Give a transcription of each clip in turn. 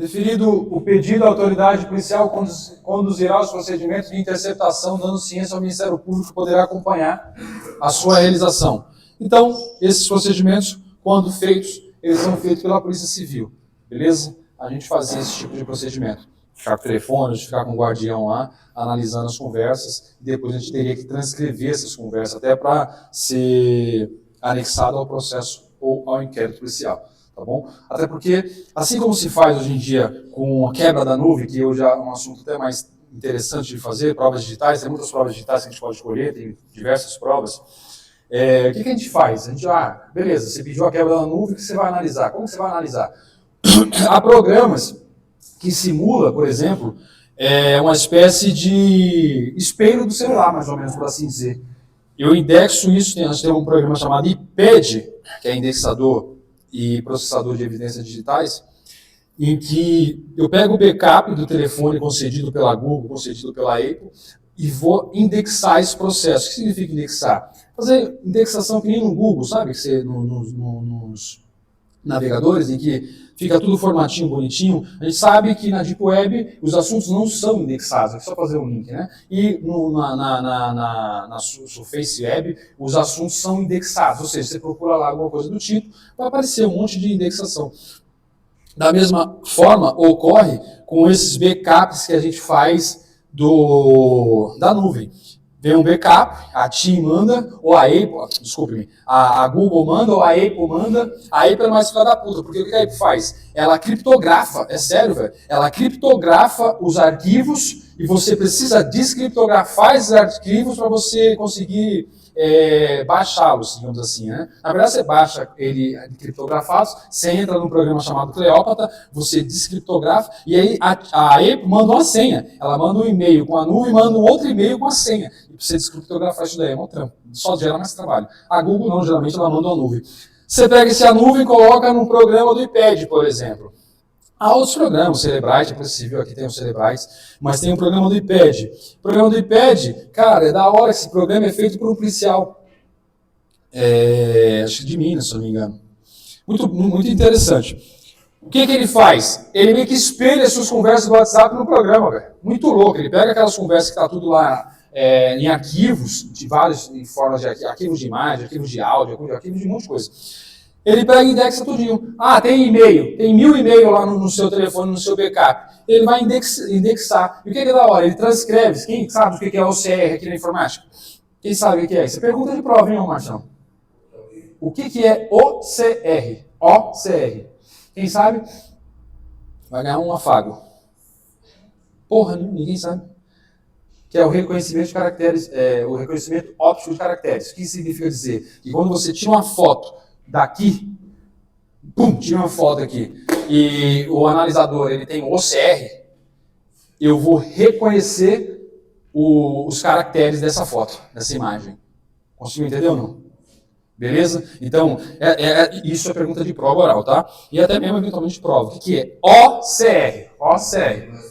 Deferido o pedido, a autoridade policial conduzirá os procedimentos de interceptação, dando ciência ao Ministério Público, que poderá acompanhar a sua realização. Então, esses procedimentos, quando feitos, eles são feitos pela Polícia Civil, beleza? A gente fazia esse tipo de procedimento. Ficar com o telefone, ficar com o guardião lá, analisando as conversas, e depois a gente teria que transcrever essas conversas, até para ser anexado ao processo ou ao inquérito policial. Tá bom? Até porque, assim como se faz hoje em dia com a quebra da nuvem, que hoje é um assunto até mais interessante de fazer, provas digitais, tem muitas provas digitais que a gente pode escolher, tem diversas provas. O que a gente faz? A gente, beleza, você pediu a quebra da nuvem, o que você vai analisar? Como que você vai analisar? Há programas que simula, por exemplo, uma espécie de espelho do celular, mais ou menos, por assim dizer. Eu indexo isso, nós temos um programa chamado IPED, que é indexador e processador de evidências digitais, em que eu pego o backup do telefone concedido pela Google, concedido pela Apple, e vou indexar esse processo. O que significa indexar? Fazer indexação que nem no Google, sabe? Que você, nos navegadores, em que fica tudo formatinho, bonitinho. A gente sabe que na Deep Web os assuntos não são indexados, é só fazer um link, né? E na Surface Web os assuntos são indexados, ou seja, você procura lá alguma coisa do tipo, vai aparecer um monte de indexação. Da mesma forma, ocorre com esses backups que a gente faz da nuvem. Vem um backup, a TIM manda, ou a Apple, desculpe-me, a Google manda, ou a Apple manda. A Apple é mais filha da puta, porque o que a Apple faz? Ela criptografa, é sério, velho, ela criptografa os arquivos e você precisa descriptografar esses arquivos para você conseguir baixá-los, digamos assim, né? Na verdade, você baixa ele criptografados, você entra num programa chamado Cleópatra, você descriptografa, e aí a Apple manda uma senha. Ela manda um e-mail com a nuvem e manda um outro e-mail com a senha. E para você descriptografar isso daí é um trampo. Só gera mais trabalho. A Google não, geralmente ela manda uma nuvem. Você pega essa nuvem e coloca num programa do IPED, por exemplo. Há outros programas, o Celebrite, é possível, aqui tem o Celebrite, mas tem um programa do IPED. O programa do IPED, cara, é da hora que esse programa é feito por um policial. Acho que de Minas, se eu não me engano. Muito interessante. O que ele faz? Ele meio que espelha as suas conversas do WhatsApp no programa, velho. Muito louco. Ele pega aquelas conversas que tá tudo lá em arquivos, de várias formas de arquivos de imagem, arquivos de áudio, arquivos de um monte de coisa. Ele pega e indexa tudinho. Tem e-mail, tem 1000 e-mails lá no seu telefone, no seu backup. Ele vai indexar. E o que é da hora? Ele transcreve. Quem sabe o que é OCR aqui na informática? Quem sabe o que é? Isso é pergunta de prova, hein, Marcão? O que é OCR? OCR. Quem sabe? Vai ganhar um afago. Porra, ninguém sabe. Que é o reconhecimento de caracteres, o reconhecimento óptico de caracteres. O que significa dizer? Que quando você tira uma foto daqui, tira uma foto aqui, e o analisador ele tem OCR, eu vou reconhecer os caracteres dessa foto, dessa imagem. Conseguiu entender ou não? Beleza? Então, isso é pergunta de prova oral, tá? E até mesmo eventualmente de prova. O que é? OCR. OCR.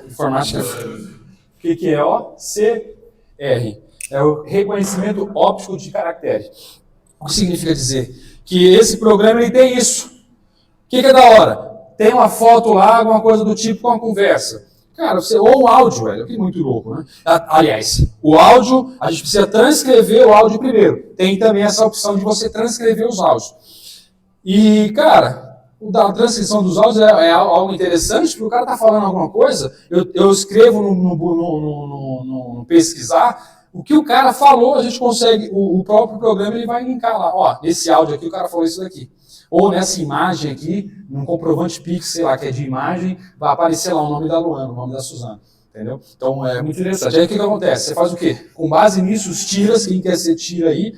Informática. O que é OCR? É o reconhecimento óptico de caracteres. O que significa dizer? Que esse programa ele tem isso. O que é da hora? Tem uma foto lá, alguma coisa do tipo com uma conversa. Cara, ou um áudio, velho, que é muito louco, né? Aliás, o áudio, a gente precisa transcrever o áudio primeiro. Tem também essa opção de você transcrever os áudios. E, cara, a transcrição dos áudios é algo interessante, porque o cara tá falando alguma coisa, eu escrevo no pesquisar, o que o cara falou, a gente consegue, o próprio programa ele vai linkar lá. Nesse áudio aqui o cara falou isso daqui. Ou nessa imagem aqui, num comprovante Pix, sei lá, que é de imagem, vai aparecer lá o nome da Luana, o nome da Suzana. Entendeu? Então é muito interessante. Aí o que acontece? Você faz o quê? Com base nisso, os tiras, quem quer ser tira aí,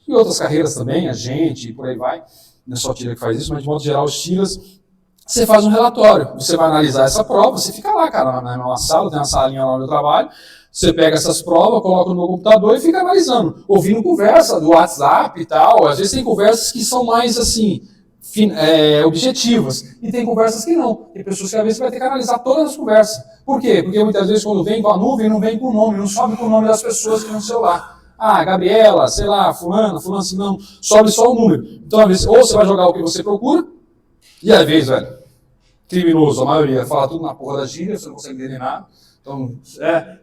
e outras carreiras também, a gente, e por aí vai. Não é só tira que faz isso, mas de modo geral, os tiras, você faz um relatório. Você vai analisar essa prova, você fica lá, cara, na sala, tem uma salinha lá no trabalho, você pega essas provas, coloca no meu computador e fica analisando, ouvindo conversa do WhatsApp e tal. Às vezes tem conversas que são mais, assim, objetivas, e tem conversas que não. Tem pessoas que às vezes vai ter que analisar todas as conversas. Por quê? Porque muitas vezes quando vem com a nuvem, não vem com o nome, não sobe com o nome das pessoas que estão no celular. Gabriela, sei lá, fulano, assim, não, sobe só o número. Então, às vezes, ou você vai jogar o que você procura, E às vezes, velho, criminoso, a maioria fala tudo na porra da gíria, você não consegue entender nada. Então,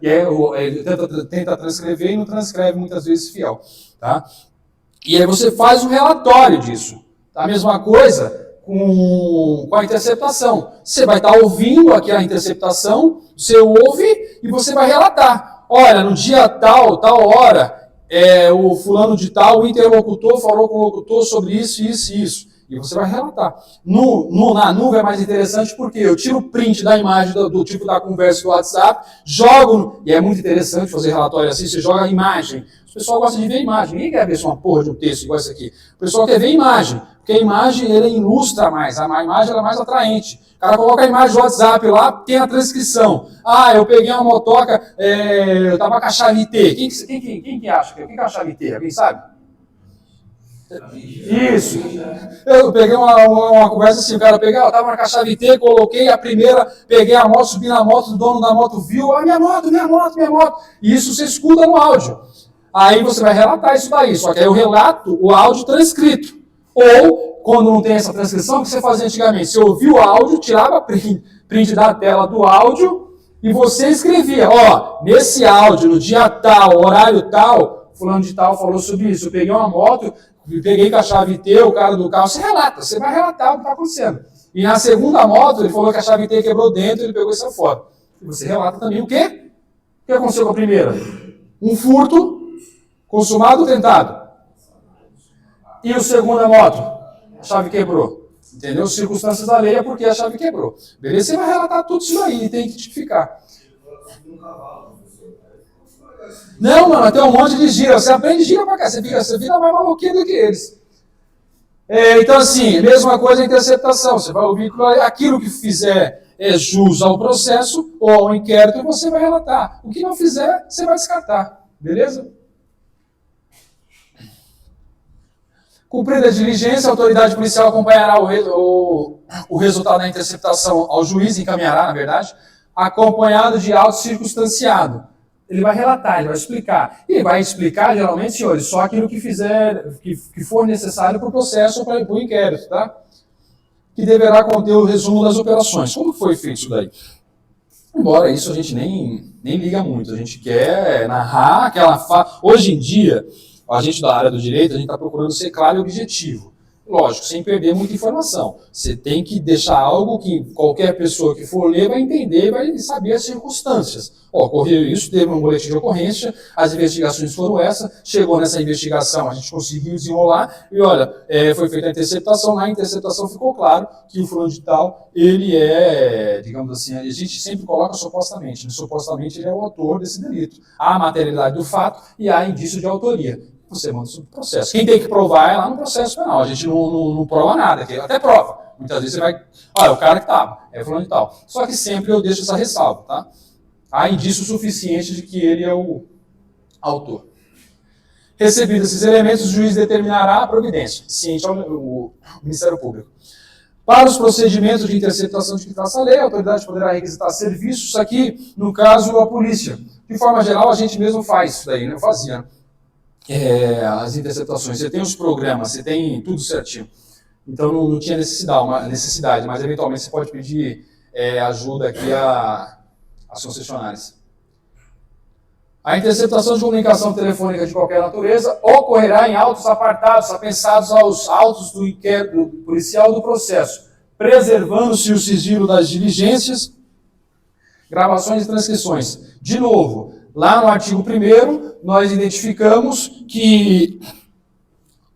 e aí ele tenta transcrever e não transcreve muitas vezes fiel. Tá? E aí você faz um relatório disso. Tá? A mesma coisa com a interceptação. Você vai estar ouvindo aqui a interceptação, você ouve e você vai relatar. Olha, no dia tal hora, o fulano de tal, o interlocutor falou com o locutor sobre isso, isso e isso. E você vai relatar. Na nuvem é mais interessante porque eu tiro o print da imagem do tipo da conversa do WhatsApp, jogo, e é muito interessante fazer relatório assim, você joga a imagem. O pessoal gosta de ver imagem. Ninguém quer ver só uma porra de um texto igual esse aqui. O pessoal quer ver imagem, porque a imagem ele ilustra mais, a imagem ela é mais atraente. O cara coloca a imagem do WhatsApp lá, tem a transcrição. Ah, eu peguei uma motoca, eu tava com a chave T. Quem que acha? Quem que é a chave T? Alguém sabe? Isso. Eu peguei uma conversa assim, o cara pegou, eu tava na chave T, coloquei a primeira, peguei a moto, subi na moto, o dono da moto viu, minha moto. E isso você escuta no áudio. Aí você vai relatar isso daí, só que aí eu relato o áudio transcrito. Ou, quando não tem essa transcrição, o que você fazia antigamente? Você ouvia o áudio, tirava print da tela do áudio e você escrevia, nesse áudio, no dia tal, horário tal, fulano de tal falou sobre isso, eu peguei uma moto, peguei com a chave T, o cara do carro, você relata, você vai relatar o que está acontecendo. E na segunda moto, ele falou que a chave T quebrou dentro, ele pegou essa foto. E você relata também o quê? O que aconteceu com a primeira? Um furto consumado ou tentado? E o segunda moto? A chave quebrou. Entendeu? Circunstâncias da lei é porque a chave quebrou. Beleza? Você vai relatar tudo isso aí e tem que tipificar. Não, mano, tem um monte de gira. Você aprende gira pra cá. Você vira mais maluquinho do que eles. Então, assim, mesma coisa a interceptação. Você vai ouvir aquilo que fizer jus ao processo ou ao inquérito, você vai relatar. O que não fizer, você vai descartar. Beleza? Cumprida a diligência, a autoridade policial acompanhará o resultado da interceptação ao juiz, encaminhará, na verdade, acompanhado de auto circunstanciado. Ele vai relatar, ele vai explicar. E ele vai explicar, geralmente, senhores, só aquilo que for necessário para o processo ou para o inquérito, tá? Que deverá conter o resumo das operações. Como foi feito isso daí? Embora isso a gente nem liga muito, a gente quer narrar aquela Hoje em dia, a gente da área do direito, a gente está procurando ser claro e objetivo. Lógico, sem perder muita informação. Você tem que deixar algo que qualquer pessoa que for ler vai entender e vai saber as circunstâncias. Ocorreu isso, teve um boletim de ocorrência, as investigações foram essas, chegou nessa investigação, a gente conseguiu desenrolar e olha, foi feita a interceptação, na interceptação ficou claro que o fulano de tal, ele digamos assim, a gente sempre coloca supostamente, né? Supostamente ele é o autor desse delito. Há a materialidade do fato e há indício de autoria. Você manda isso no processo. Quem tem que provar é lá no processo penal. A gente não prova nada, até prova. Muitas vezes você vai... Olha, o cara que estava, fulano de tal. Só que sempre eu deixo essa ressalva, tá? Há indício suficiente de que ele é o autor. Recebidos esses elementos, o juiz determinará a providência, ciente ao Ministério Público. Para os procedimentos de interceptação de que traça a lei, a autoridade poderá requisitar serviços, aqui, no caso, a polícia. De forma geral, a gente mesmo faz isso daí, né? Eu fazia, né? As interceptações, você tem os programas, você tem tudo certinho. Então não tinha necessidade, mas eventualmente você pode pedir ajuda aqui às concessionárias. A interceptação de comunicação telefônica de qualquer natureza ocorrerá em autos apartados, apensados aos autos do inquérito policial do processo, preservando-se o sigilo das diligências, gravações e transcrições. De novo, lá no artigo 1º, nós identificamos que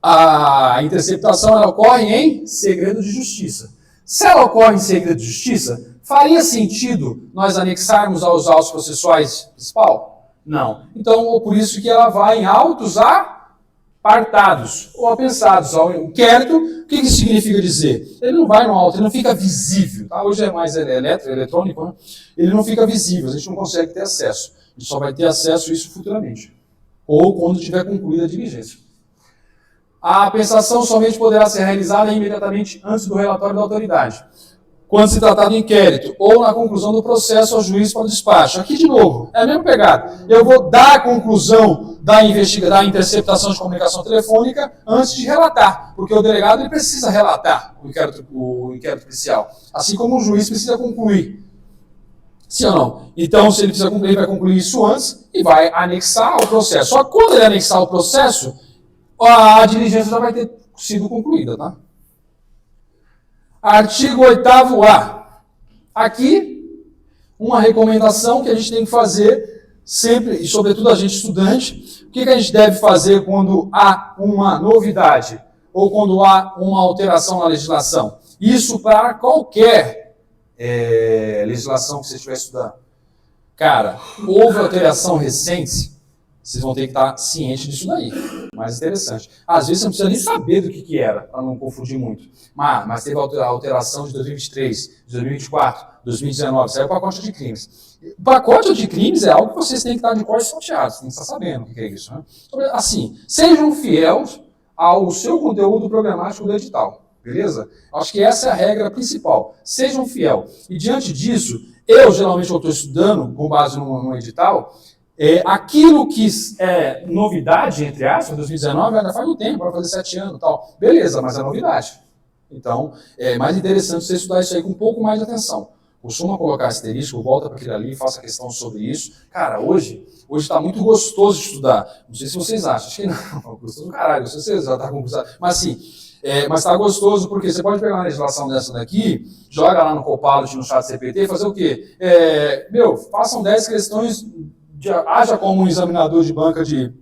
a interceptação ela ocorre em segredo de justiça. Se ela ocorre em segredo de justiça, faria sentido nós anexarmos aos autos processuais principal? Não. Então, por isso que ela vai em autos apartados ou apensados ao inquérito. O que isso significa dizer? Ele não vai no auto, ele não fica visível. Tá? Hoje é mais eletrônico, né? Ele não fica visível, a gente não consegue ter acesso. A gente só vai ter acesso a isso futuramente, ou quando tiver concluída a diligência. A apensação somente poderá ser realizada imediatamente antes do relatório da autoridade, quando se tratar do inquérito, ou na conclusão do processo ao juiz para o despacho. Aqui, de novo, é a mesma pegada. Eu vou dar a conclusão da interceptação de comunicação telefônica antes de relatar, porque o delegado ele precisa relatar o inquérito policial, assim como o juiz precisa concluir. Sim ou não? Então, se ele precisa concluir, ele vai concluir isso antes e vai anexar ao processo. Só que quando ele anexar o processo, a diligência já vai ter sido concluída, tá? Artigo 8º-A. Aqui, uma recomendação que a gente tem que fazer sempre, e sobretudo a gente estudante, o que a gente deve fazer quando há uma novidade ou quando há uma alteração na legislação? Isso para qualquer legislação que você estiver estudando. Cara, houve alteração recente, vocês vão ter que estar cientes disso daí. Mais interessante. Às vezes você não precisa nem saber do que era, para não confundir muito. Mas teve a alteração de 2023, de 2024, 2019, saiu o pacote de crimes. O pacote de crimes é algo que vocês têm que estar de cor salteados, tem que estar sabendo o que é isso. Né? Assim, sejam fiéis ao seu conteúdo programático do edital. Beleza? Acho que essa é a regra principal. Sejam fiéis. E diante disso, eu geralmente estou estudando, com base no edital, aquilo que é novidade, entre aspas, 2019, ainda faz um tempo, vai fazer 7 anos e tal. Beleza, mas é novidade. Então, é mais interessante você estudar isso aí com um pouco mais de atenção. Costuma colocar asterisco, volta para aquilo ali, faça questão sobre isso. Cara, hoje está muito gostoso de estudar. Não sei se vocês acham, acho que não. Gostoso do caralho, não sei se vocês já estão concursado. Mas assim, mas está gostoso porque você pode pegar uma legislação dessa daqui, joga lá no Copilot, no chat CPT e fazer o quê? Façam 10 questões, haja como um examinador de banca de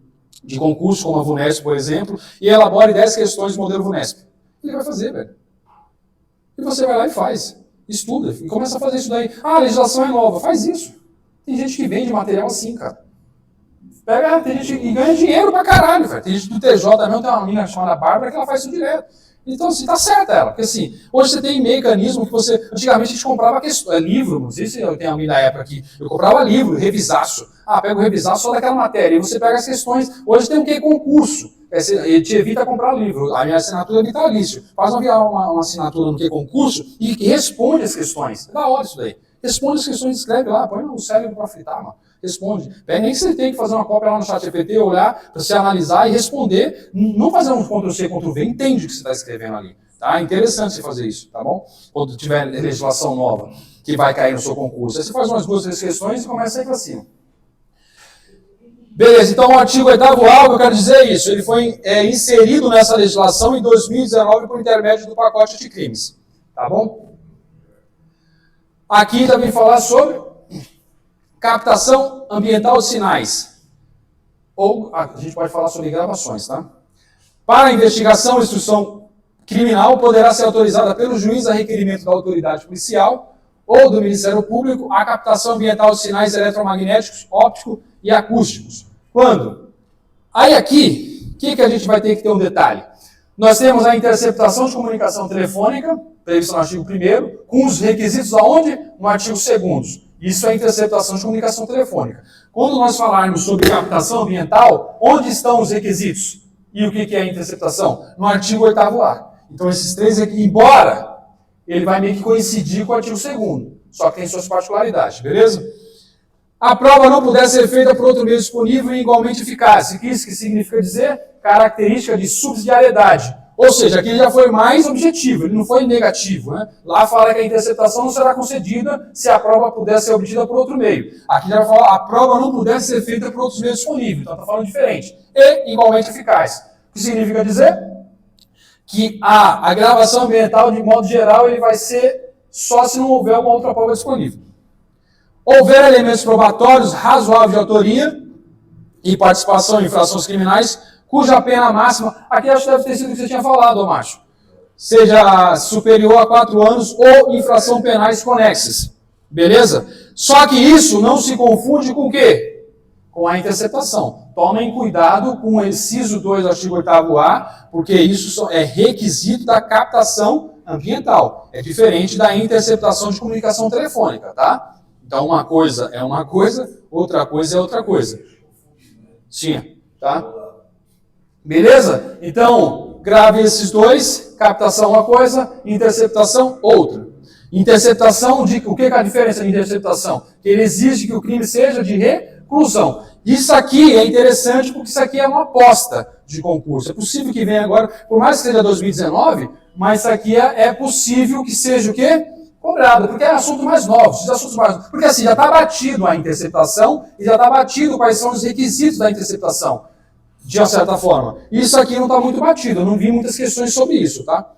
concurso, como a VUNESP, por exemplo, e elabore 10 questões do modelo VUNESP. Ele vai fazer, velho. E você vai lá e faz. Estuda e começa a fazer isso daí. Ah, a legislação é nova. Faz isso. Tem gente que vende material assim, cara. Tem gente que ganha dinheiro pra caralho, velho. Tem gente do TJ também, tem uma menina chamada Bárbara que ela faz isso direto. Então, assim, tá certa ela. Porque, assim, hoje você tem mecanismo que você... Antigamente a gente comprava livro, não sei se eu tenho alguém da época aqui. Eu comprava livro, revisaço. Pega o revisaço só daquela matéria. E você pega as questões. Hoje tem o quê? Concurso. Ele te evita comprar livro. A minha assinatura é vitalício. Faz uma assinatura no que concurso e responde as questões. É da hora isso daí. Responde as questões, escreve lá, põe no cérebro para fritar, mano. Responde. Nem que você tem que fazer uma cópia lá no chat GPT, olhar, para você analisar e responder. Não fazer um Ctrl-C, Ctrl-V, entende o que você está escrevendo ali. Tá? É interessante você fazer isso, tá bom? Quando tiver legislação nova que vai cair no seu concurso. Aí você faz umas 2, 3 questões e começa a ir para cima. Beleza, então o artigo 8º-A, eu quero dizer é isso. Ele foi inserido nessa legislação em 2019 por intermédio do pacote de crimes. Tá bom? Aqui também falar sobre captação ambiental de sinais. Ou a gente pode falar sobre gravações, tá? Para a investigação ou instrução criminal, poderá ser autorizada pelo juiz a requerimento da autoridade policial ou do Ministério Público a captação ambiental de sinais eletromagnéticos, ópticos e acústicos. Quando? Aí aqui, o que a gente vai ter que ter um detalhe? Nós temos a interceptação de comunicação telefônica, previsto no artigo 1º, com os requisitos aonde? No artigo 2º. Isso é interceptação de comunicação telefônica. Quando nós falarmos sobre captação ambiental, onde estão os requisitos? E o que é a interceptação? No artigo 8º-A. Então esses 3 aqui, embora ele vai meio que coincidir com o artigo 2º, só que tem suas particularidades, beleza? A prova não puder ser feita por outro meio disponível e igualmente eficaz. Isso que significa dizer característica de subsidiariedade. Ou seja, aqui ele já foi mais objetivo, ele não foi negativo. Né? Lá fala que a interceptação não será concedida se a prova puder ser obtida por outro meio. Aqui já fala a prova não puder ser feita por outros meios disponíveis. Então está falando diferente. E igualmente eficaz. O que significa dizer? Que a gravação ambiental, de modo geral, ele vai ser só se não houver alguma outra prova disponível. Houver elementos probatórios razoáveis de autoria e participação em infrações criminais, cuja pena máxima, aqui acho que deve ter sido o que você tinha falado, macho, seja superior a 4 anos ou infração penais conexas. Beleza? Só que isso não se confunde com o quê? Com a interceptação. Tomem cuidado com o inciso 2 do artigo 8º-A, porque isso é requisito da captação ambiental. É diferente da interceptação de comunicação telefônica, tá? Então, uma coisa é uma coisa, outra coisa é outra coisa. Sim, tá? Beleza? Então, grave esses 2, captação uma coisa, interceptação outra. Interceptação, o que é a diferença de interceptação? Que ele exige que o crime seja de Conclusão. Isso aqui é interessante porque isso aqui é uma aposta de concurso. É possível que venha agora, por mais que seja 2019, mas isso aqui é possível que seja o quê? Cobrado, porque é assunto mais novo. Porque assim, já está batido a interceptação e já está batido quais são os requisitos da interceptação, de uma certa forma. Isso aqui não está muito batido, eu não vi muitas questões sobre isso, tá?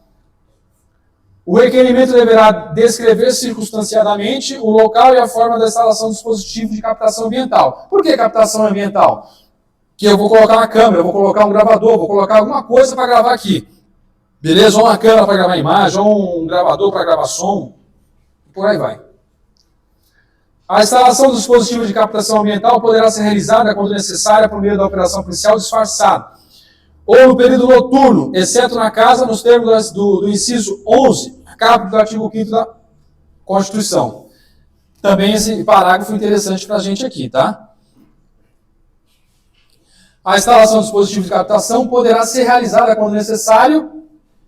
O requerimento deverá descrever circunstanciadamente o local e a forma da instalação do dispositivo de captação ambiental. Por que captação ambiental? Que eu vou colocar uma câmera, eu vou colocar um gravador, vou colocar alguma coisa para gravar aqui. Beleza? Ou uma câmera para gravar imagem, ou um gravador para gravar som. Por aí vai. A instalação do dispositivo de captação ambiental poderá ser realizada quando necessária por meio da operação policial disfarçada ou no período noturno, exceto na casa, nos termos do inciso 11, caput do artigo 5º da Constituição. Também esse parágrafo interessante para a gente aqui, tá? A instalação do dispositivo de captação poderá ser realizada quando necessário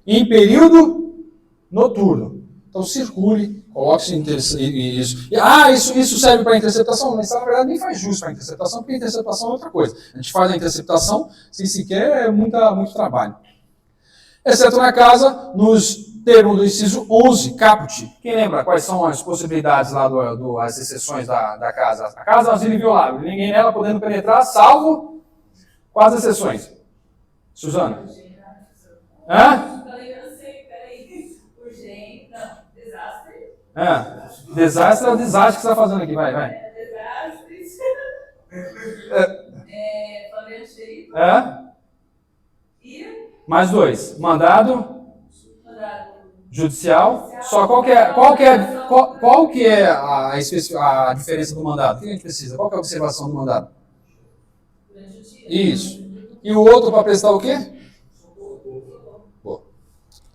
em período noturno. Então circule, coloque-se isso. Isso serve para interceptação? Mas na verdade nem faz jus para interceptação, porque interceptação é outra coisa. A gente faz a interceptação sem sequer muito trabalho. Exceto na casa, nos termos do inciso 11, caput. Quem lembra quais são as possibilidades lá as exceções da casa? A casa é um asilo inviolável, ninguém nela podendo penetrar, salvo quais exceções? Suzana? Hã? Desastre é o desastre que você está fazendo aqui, vai. Desastres. Falante. E? Mais 2. Mandado judicial. Só qual que é a diferença do mandado? O que a gente precisa? Qual que é a observação do mandado? Isso. E o outro para prestar o quê?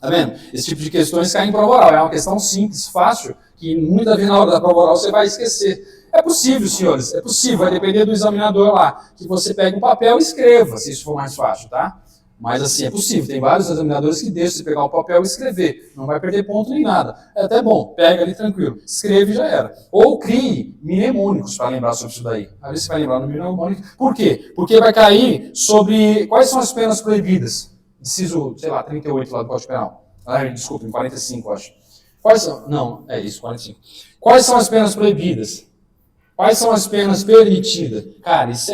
Tá vendo? Esse tipo de questões caem em prova oral. É uma questão simples, fácil, que muitas vezes na hora da prova oral você vai esquecer. É possível, senhores, é possível. Vai depender do examinador lá, que você pegue um papel e escreva, se isso for mais fácil, tá? Mas assim, é possível. Tem vários examinadores que deixam você pegar o papel e escrever. Não vai perder ponto nem nada. É até bom, pega ali tranquilo. Escreve e já era. Ou crie mnemônicos para lembrar sobre isso daí. Às vezes você vai lembrar no mnemônico. Por quê? Porque vai cair sobre quais são as penas proibidas. Inciso, 38 lá do Código Penal. Desculpa, em 45, acho. Quais são? Não, é isso, 45. Quais são as penas proibidas? Quais são as penas permitidas? Cara, isso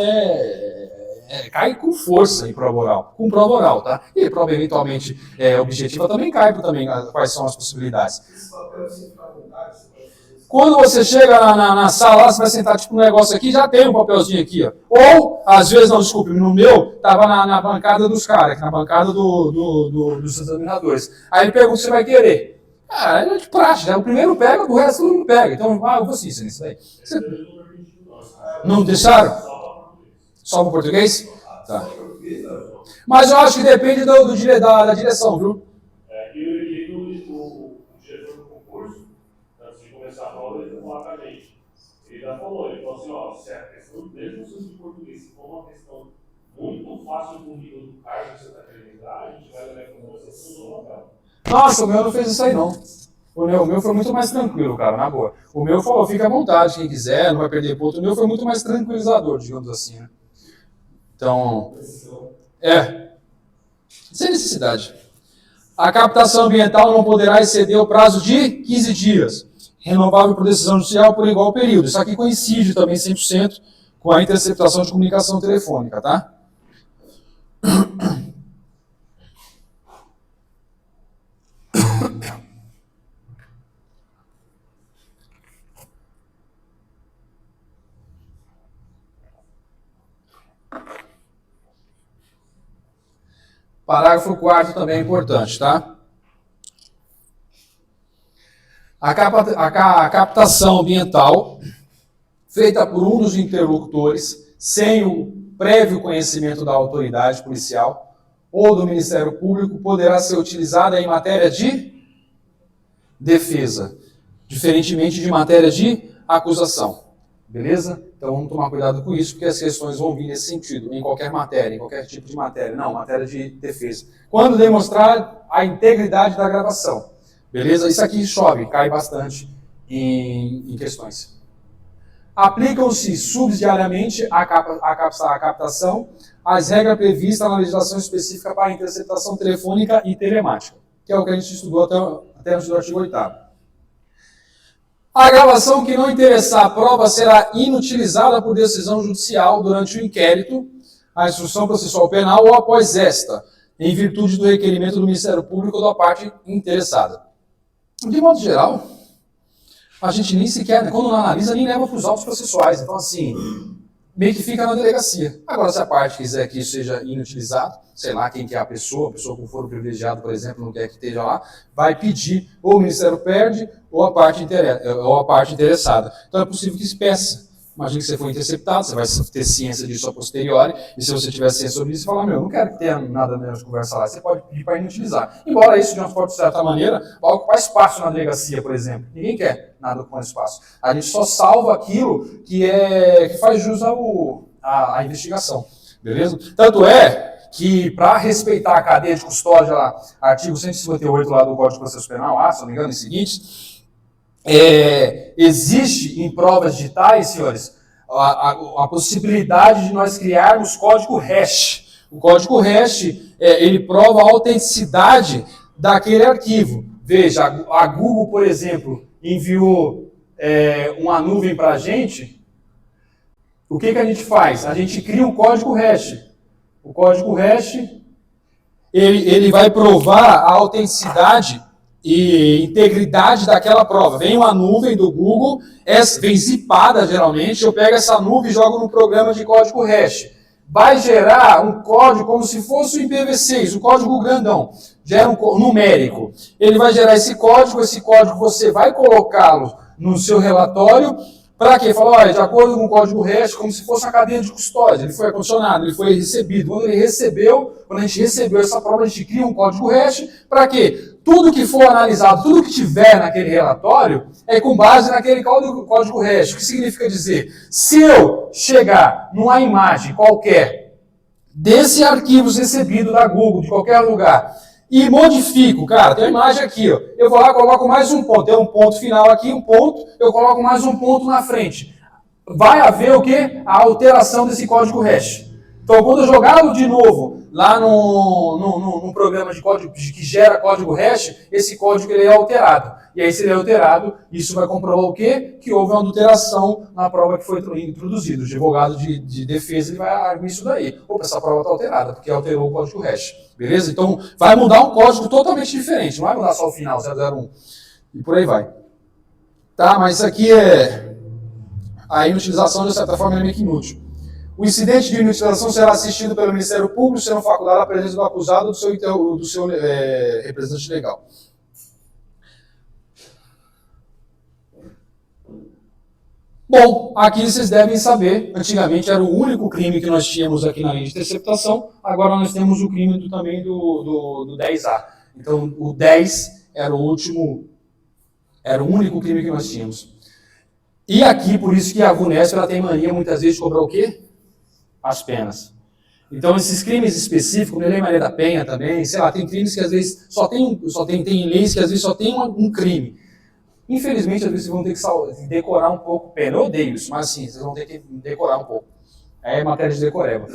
cai com força em prova oral. Com prova oral, tá? E prova eventualmente objetiva também cai também quais são as possibilidades. Esse papel você fica à vontade, você pode fazer isso. Quando você chega na sala, lá, você vai sentar tipo um negócio aqui, já tem um papelzinho aqui, ó. Ou, às vezes, não, desculpe, no meu, tava na bancada dos caras, na bancada dos examinadores. Aí ele pergunta se você vai querer. Ah, é de praxe, né? O primeiro pega, o resto não pega. Então, eu vou sim, isso daí. Não deixaram? Só no português? Tá. Mas eu acho que depende da direção, viu? Eu liguei o diretor do concurso, antes de começar a prova, ele falou com a gente. Ele já falou, assim, ó, se a questão, mesmo o de português, se for uma questão muito fácil com o nível do cargo que você está querendo entrar, a gente vai levar com você tudo no papel. Nossa, o meu não fez isso aí, não. O meu foi muito mais tranquilo, cara, na boa. O meu falou, fica à vontade, quem quiser, não vai perder ponto. O meu foi muito mais tranquilizador, digamos assim, né? Então, sem necessidade. A captação ambiental não poderá exceder o prazo de 15 dias, renovável por decisão judicial por igual período. Isso aqui coincide também 100% com a interceptação de comunicação telefônica, tá? Parágrafo 4º também é importante, tá? A captação ambiental feita por um dos interlocutores sem o prévio conhecimento da autoridade policial ou do Ministério Público poderá ser utilizada em matéria de defesa, diferentemente de matéria de acusação. Beleza? Então vamos tomar cuidado com isso, porque as questões vão vir nesse sentido, em qualquer matéria, em qualquer tipo de matéria. Não, matéria de defesa. Quando demonstrar a integridade da gravação. Beleza? Isso aqui chove, cai bastante em questões. aplicam-se subsidiariamente à captação as regras previstas na legislação específica para a interceptação telefônica e telemática, que é o que a gente estudou até no artigo 8º. A gravação que não interessar a prova será inutilizada por decisão judicial durante o inquérito, a instrução processual penal ou após esta, em virtude do requerimento do Ministério Público ou da parte interessada. De modo geral, a gente nem sequer, quando não analisa, nem leva para os autos processuais. Então, assim, meio que fica na delegacia. Agora, se a parte quiser que isso seja inutilizado, sei lá, quem que é a pessoa com foro privilegiado, por exemplo, não quer que esteja lá, vai pedir, ou o Ministério perde, ou a parte interessada. Então, é possível que se peça. Imagina que você foi interceptado, você vai ter ciência disso a posteriori, e se você tiver ciência sobre isso, você fala, meu, não quero que tenha nada menos de conversa lá, você pode pedir para inutilizar. Embora isso, de uma certa maneira, vai ocupar espaço na delegacia, por exemplo. Ninguém quer nada com espaço. A gente só salva aquilo que faz jus à investigação. Beleza? Tanto é que, para respeitar a cadeia de custódia lá, artigo 158 lá do Código de Processo Penal, se não me engano, é o seguinte... existe em provas digitais, senhores, a possibilidade de nós criarmos código hash. O código hash, ele prova a autenticidade daquele arquivo. Veja, a Google, por exemplo, enviou uma nuvem para a gente. O que a gente faz? A gente cria um código hash. O código hash, ele vai provar a autenticidade e integridade daquela prova. Vem uma nuvem do Google, vem zipada geralmente, eu pego essa nuvem e jogo no programa de código hash. Vai gerar um código como se fosse o IPv6, um código grandão, gera um numérico. Ele vai gerar esse código você vai colocá-lo no seu relatório. Para quê? Fala, olha, de acordo com o código hash, como se fosse uma cadeia de custódia. Ele foi condicionado, ele foi recebido. Quando a gente recebeu essa prova, a gente cria um código hash. Para quê? Tudo que for analisado, tudo que tiver naquele relatório, é com base naquele código hash. O que significa dizer? Se eu chegar numa imagem qualquer desse arquivo recebido da Google, de qualquer lugar, e modifico, cara, tem uma imagem aqui, ó. Eu vou lá e coloco mais um ponto. Tem um ponto final aqui, um ponto, eu coloco mais um ponto na frente. Vai haver o quê? A alteração desse código hash. Então, quando eu jogá-lo de novo lá no programa de código que gera código hash, esse código ele é alterado. E aí, se ele é alterado, isso vai comprovar o quê? Que houve uma adulteração na prova que foi introduzida. O advogado de defesa ele vai arguir isso daí. Opa, essa prova está alterada, porque alterou o código hash. Beleza? Então, vai mudar um código totalmente diferente. Não vai mudar só o final, 001. E por aí vai. Tá, mas isso aqui a inutilização, de certa forma, é meio que inútil. O incidente de inutilização será assistido pelo Ministério Público, sendo facultado a presença do acusado ou do seu representante legal. Bom, aqui vocês devem saber, antigamente era o único crime que nós tínhamos aqui na lei de interceptação, agora nós temos o crime também do 10A. Então, o 10 era o único crime que nós tínhamos. E aqui, por isso que a VUNESP ela tem mania muitas vezes de cobrar o quê? As penas. Então, esses crimes específicos, Lei Maria da Penha também, sei lá, tem crimes que às vezes tem leis que às vezes só tem um crime. Infelizmente, às vezes vocês vão ter que decorar um pouco pena. Eu odeio isso, mas sim, vocês vão ter que decorar um pouco. É matéria de decoreba.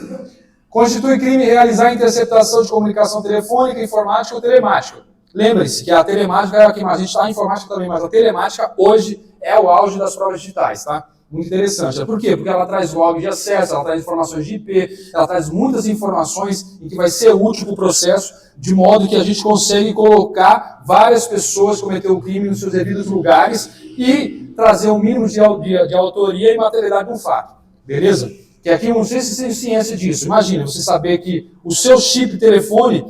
Constitui crime realizar a interceptação de comunicação telefônica, informática ou telemática. Lembre-se que a telemática é a que mais a gente está, a informática também, mas a telemática hoje é o auge das provas digitais, tá? Muito interessante. Por quê? Porque ela traz log de acesso, ela traz informações de IP, ela traz muitas informações em que vai ser útil para o processo, de modo que a gente consegue colocar várias pessoas que cometeram o crime nos seus devidos lugares e trazer um mínimo de autoria e materialidade de um fato. Beleza? Que aqui, não sei se você tem ciência disso. Imagina, você saber que o seu chip telefone,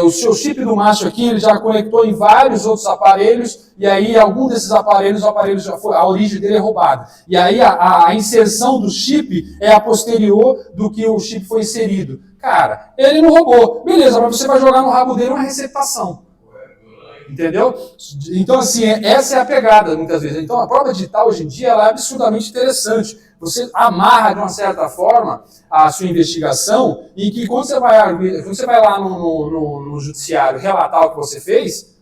o seu chip do macho aqui, ele já conectou em vários outros aparelhos, e aí algum desses aparelhos, o aparelho já foi, a origem dele é roubada. E aí a inserção do chip é a posterior do que o chip foi inserido. Cara, ele não roubou. Beleza, mas você vai jogar no rabo dele uma receptação. Entendeu? Então, assim, essa é a pegada, muitas vezes. Então, a prova digital, hoje em dia, ela é absurdamente interessante. Você amarra, de uma certa forma, a sua investigação e que, quando você vai lá no judiciário relatar o que você fez,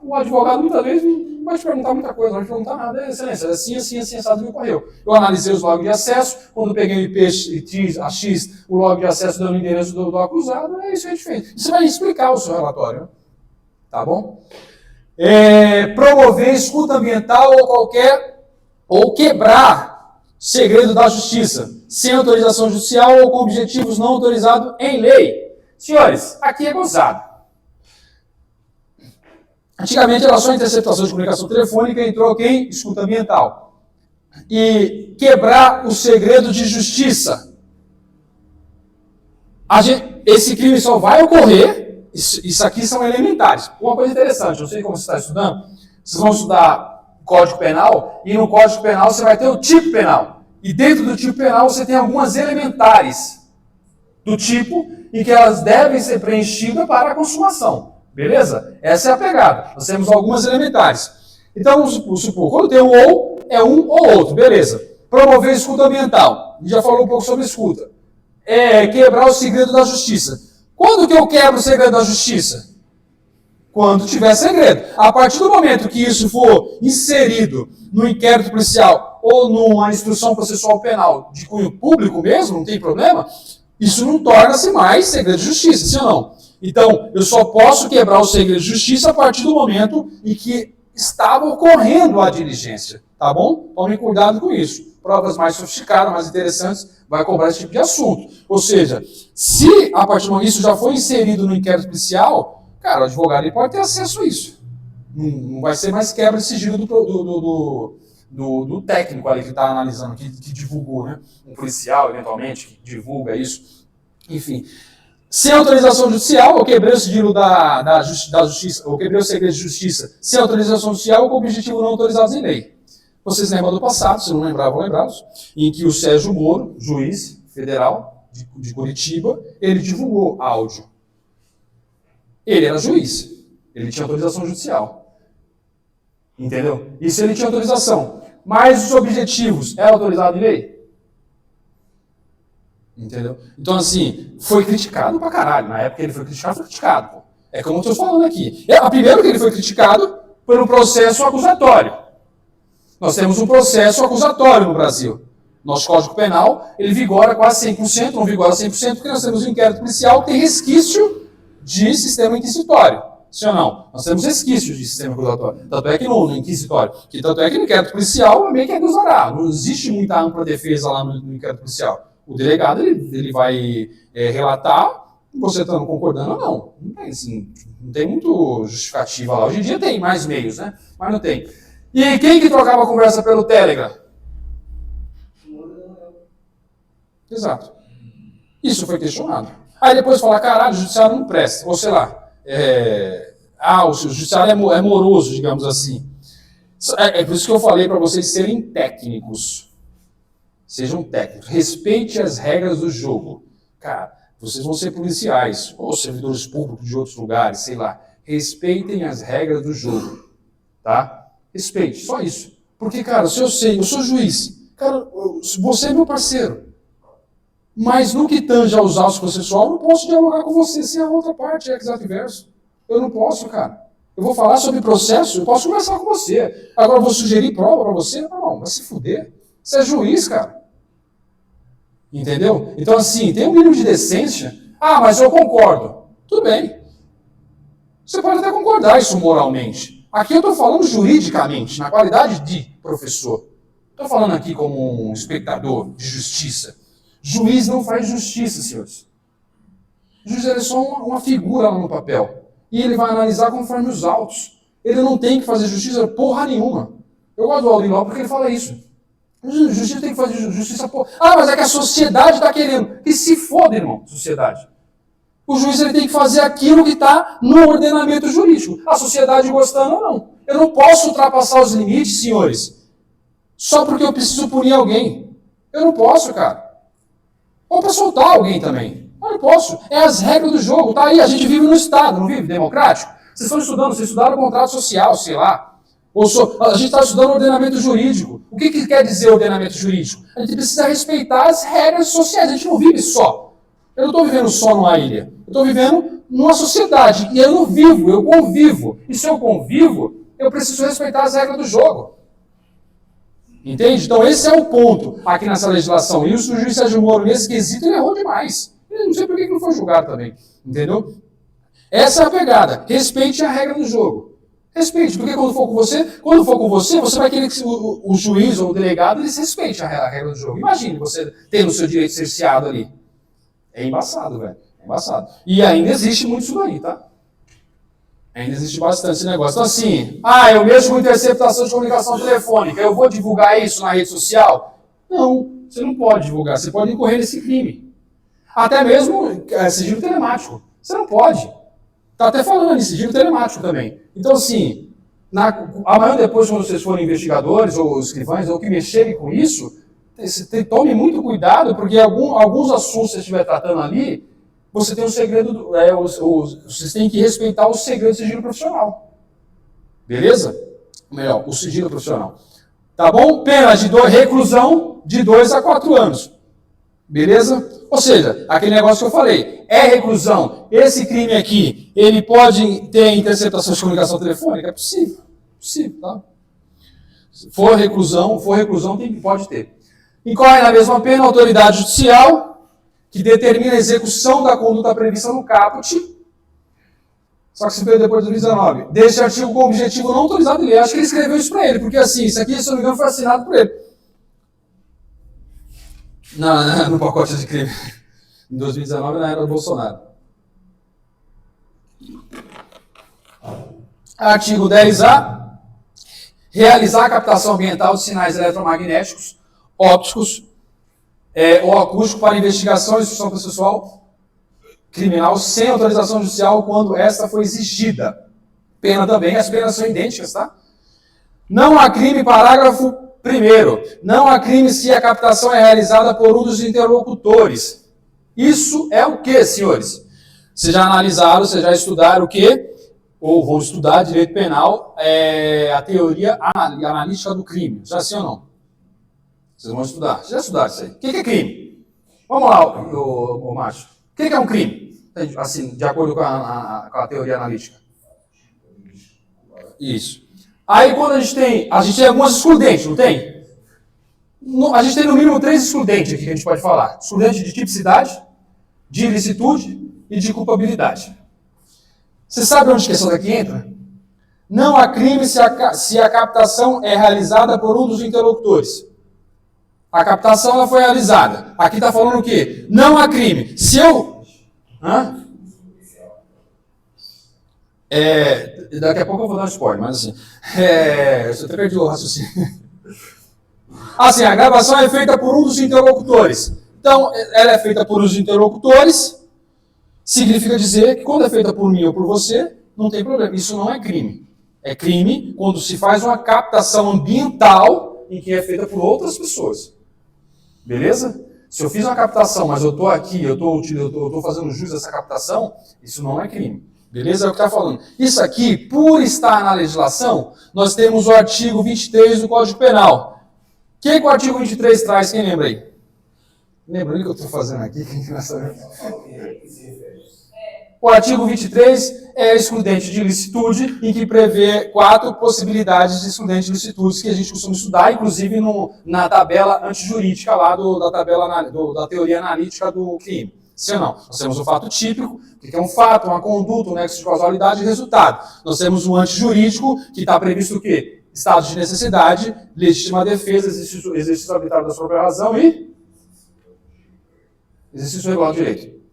o advogado, muitas vezes, não vai te perguntar muita coisa, não vai te perguntar nada. Excelência, assim, assado que ocorreu. Eu analisei os logs de acesso, quando peguei o IP AX, o log de acesso dando o endereço do acusado, é isso que a gente fez. Você vai explicar o seu relatório, tá bom? Promover escuta ambiental ou quebrar segredo da justiça, sem autorização judicial ou com objetivos não autorizados em lei. Senhores, aqui é gozado. Antigamente era só interceptação de comunicação telefônica, entrou quem? Escuta ambiental. E quebrar o segredo de justiça. Esse crime só vai ocorrer, isso aqui são elementares. Uma coisa interessante, eu não sei como você está estudando, vocês vão estudar Código Penal, e no Código Penal você vai ter o tipo penal. E dentro do tipo penal você tem algumas elementares do tipo em que elas devem ser preenchidas para a consumação. Beleza? Essa é a pegada. Nós temos algumas elementares. Então, vamos supor, quando tem o ou, é um ou outro. Beleza. Promover escuta ambiental. A gente já falou um pouco sobre escuta. Quebrar o segredo da justiça. Quando que eu quebro o segredo da justiça? Quando tiver segredo. A partir do momento que isso for inserido no inquérito policial ou numa instrução processual penal de cunho público mesmo, não tem problema, isso não torna-se mais segredo de justiça, sim ou não? Então, eu só posso quebrar o segredo de justiça a partir do momento em que estava ocorrendo a diligência, tá bom? Tomem cuidado com isso. Provas mais sofisticadas, mais interessantes, vai cobrar esse tipo de assunto. Ou seja, se a partir do momento isso já foi inserido no inquérito policial, cara, o advogado ele pode ter acesso a isso. Não vai ser mais quebra de sigilo do técnico ali que está analisando, que divulgou, né? Um policial, eventualmente, que divulga isso. Enfim. Sem autorização judicial, eu quebrei o sigilo da justiça, ou quebrei o segredo de justiça, sem autorização judicial ou com objetivo não autorizados em lei. Vocês lembram do passado, se não lembravam, lembrados, em que o Sérgio Moro, juiz federal de Curitiba, ele divulgou áudio. Ele era juiz, ele tinha autorização judicial. Entendeu? Isso ele tinha autorização. Mas os objetivos, é autorizado em lei? Entendeu? Então, assim, foi criticado pra caralho. Na época que ele foi criticado, pô. É como eu estou falando aqui. Primeiro que ele foi criticado pelo processo acusatório. Nós temos um processo acusatório no Brasil. Nosso Código Penal, ele vigora quase 100%, não vigora 100%, porque nós temos um inquérito policial que tem resquício de sistema inquisitório. Sim ou não? Nós temos resquícios de sistema acusatório. Tanto é que no inquisitório. Tanto é que no inquérito policial, meio que é acusará. Não existe muita ampla defesa lá no inquérito policial. O delegado ele vai relatar, você estando concordando ou não. Não tem, assim, não tem muito justificativa lá. Hoje em dia tem mais meios, né? Mas não tem. E quem que trocava a conversa pelo Telegram? Exato. Isso foi questionado. Aí depois falar, caralho, o judiciário não presta. Ou sei lá, o judiciário é moroso, digamos assim. É por isso que eu falei para vocês serem técnicos. Sejam técnicos. Respeite as regras do jogo. Cara, vocês vão ser policiais ou servidores públicos de outros lugares, sei lá. Respeitem as regras do jogo. Tá? Respeite, só isso. Porque, cara, se eu sei, eu sou juiz. Cara, você é meu parceiro. Mas no que tange aos autos processual, eu não posso dialogar com você sem a outra parte, é exato inverso. Eu não posso, cara. Eu vou falar sobre processo, eu posso conversar com você. Agora eu vou sugerir prova para você? Não, vai se fuder. Você é juiz, cara. Entendeu? Então, assim, tem um mínimo de decência. Ah, mas eu concordo. Tudo bem. Você pode até concordar isso moralmente. Aqui eu estou falando juridicamente, na qualidade de professor. Estou falando aqui como um espectador de justiça. Juiz não faz justiça, senhores. O juiz é só uma figura lá no papel. E ele vai analisar conforme os autos. Ele não tem que fazer justiça porra nenhuma. Eu gosto do Aldir Lopes porque ele fala isso. Justiça tem que fazer justiça porra. Ah, mas é que a sociedade está querendo. Que se foda, irmão, sociedade. O juiz ele tem que fazer aquilo que está no ordenamento jurídico. A sociedade gostando ou não. Eu não posso ultrapassar os limites, senhores, só porque eu preciso punir alguém. Eu não posso, cara. Ou para soltar alguém também. Eu não posso. É as regras do jogo. Tá aí, a gente vive no Estado, não vive democrático? Vocês estão estudando, vocês estudaram o contrato social, sei lá. A gente está estudando ordenamento jurídico. O que quer dizer ordenamento jurídico? A gente precisa respeitar as regras sociais. A gente não vive só. Eu não estou vivendo só numa ilha. Eu estou vivendo numa sociedade. E eu não vivo, eu convivo. E se eu convivo, eu preciso respeitar as regras do jogo. Entende? Então esse é o ponto aqui nessa legislação. E o juiz Sérgio Moro, nesse quesito, ele errou demais. Eu não sei por que não foi julgado também. Entendeu? Essa é a pegada. Respeite a regra do jogo. Respeite, porque quando for com você, você vai querer que o juiz ou o delegado eles respeitem a regra do jogo. Imagine você tendo o seu direito cerceado ali. É embaçado, velho. É embaçado. E ainda existe muito isso daí, tá? Ainda existe bastante esse negócio. Então assim, eu mexo com interceptação de comunicação telefônica, eu vou divulgar isso na rede social? Não, você não pode divulgar, você pode incorrer nesse crime. Até mesmo sigilo telemático. Você não pode. Está até falando de sigilo telemático também. Então, assim, amanhã depois, quando vocês forem investigadores ou escrivães ou que mexerem com isso, tome muito cuidado, porque alguns assuntos que você estiver tratando ali, você tem um segredo, vocês têm que respeitar o segredo do sigilo profissional. Beleza? Melhor, o sigilo profissional. Tá bom? Pena de reclusão de 2 a 4 anos. Beleza? Ou seja, aquele negócio que eu falei, é reclusão. Esse crime aqui, ele pode ter interceptação de comunicação telefônica? É possível. Possível, tá? Se for reclusão, pode ter. Incorre na mesma pena a autoridade judicial, que determina a execução da conduta prevista no caput, só que se fez depois de 2019. Deste artigo com objetivo não autorizado de lei. Acho que ele escreveu isso para ele, porque assim, isso aqui, se eu não me engano, foi assinado por ele. No pacote de crime. Em 2019, na era do Bolsonaro. Artigo 10A. Realizar a captação ambiental de sinais eletromagnéticos, ópticos ou acústicos para investigação e instrução processual criminal sem autorização judicial quando esta for exigida. Pena também, as penas são idênticas, tá? Não há crime, parágrafo 1º. Não há crime se a captação é realizada por um dos interlocutores. Isso é o que, senhores? Vocês já analisaram, vocês já estudaram o quê? Ou vão estudar direito penal, a teoria analítica do crime. Já sim ou não? Vocês vão estudar. Vocês já estudaram isso aí. O que é crime? Vamos lá, ô macho. O que é um crime? Assim, de acordo com a teoria analítica. Isso. Aí quando a gente tem algumas excludentes, não tem? A gente tem no mínimo 3 excludentes aqui que a gente pode falar. Excludente de tipicidade, de ilicitude e de culpabilidade. Você sabe onde que essa daqui entra? Não há crime se a captação é realizada por um dos interlocutores. A captação ela foi realizada. Aqui está falando o quê? Não há crime. Se eu... Daqui a pouco eu vou dar um spoiler, mas assim... eu até perdi o raciocínio. Assim, a gravação é feita por um dos interlocutores. Então, ela é feita por um dos interlocutores... Significa dizer que quando é feita por mim ou por você, não tem problema. Isso não é crime. É crime quando se faz uma captação ambiental em que é feita por outras pessoas. Beleza? Se eu fiz uma captação, mas eu estou aqui, eu estou fazendo jus a essa captação, isso não é crime. Beleza? É o que está falando. Isso aqui, por estar na legislação, nós temos o artigo 23 do Código Penal. O que o artigo 23 traz? Quem lembra aí? Lembra o que eu estou fazendo aqui? O artigo 23 é excludente de ilicitude, em que prevê 4 possibilidades de excludente de ilicitude que a gente costuma estudar, inclusive na tabela antijurídica lá da teoria analítica do crime. Sim ou não? Nós temos o fato típico, que é um fato, uma conduta, um nexo de causalidade e resultado. Nós temos o antijurídico, que está previsto o quê? Estado de necessidade, legítima defesa, exercício arbitrário da própria razão e exercício regular do direito.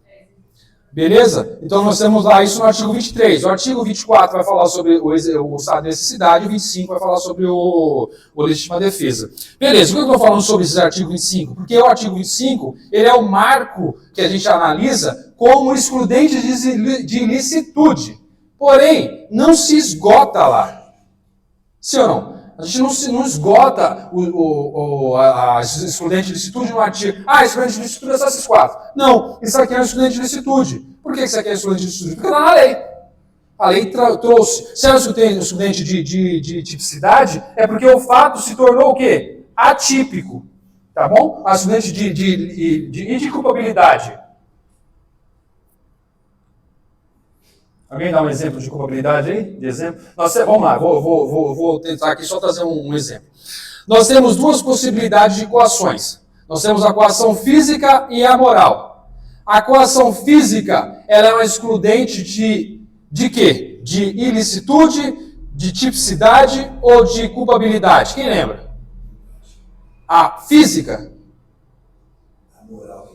Beleza? Então nós temos lá isso no artigo 23. O artigo 24 vai falar sobre o estado de necessidade, e o 25 vai falar sobre o legítima defesa. Beleza, por que eu estou falando sobre esse artigo 25? Porque o artigo 25, ele é o marco que a gente analisa como excludente de ilicitude. Porém, não se esgota lá. Sim ou não? A gente não esgota a excludente de licitude no artigo. Excludente de licitude é só esses 4. Não, isso aqui é um excludente de licitude. Por que isso aqui é excludente de licitude? Porque está na lei. A lei trouxe. Se é um excludente de tipicidade, é porque o fato se tornou o quê? Atípico. Tá bom? A excludente de culpabilidade. Alguém dá um exemplo de culpabilidade aí? De exemplo? Vamos lá, vou tentar aqui só trazer um exemplo. Nós temos duas possibilidades de coações. Nós temos a coação física e a moral. A coação física, ela é uma excludente de quê? De ilicitude, de tipicidade ou de culpabilidade? Quem lembra? A física?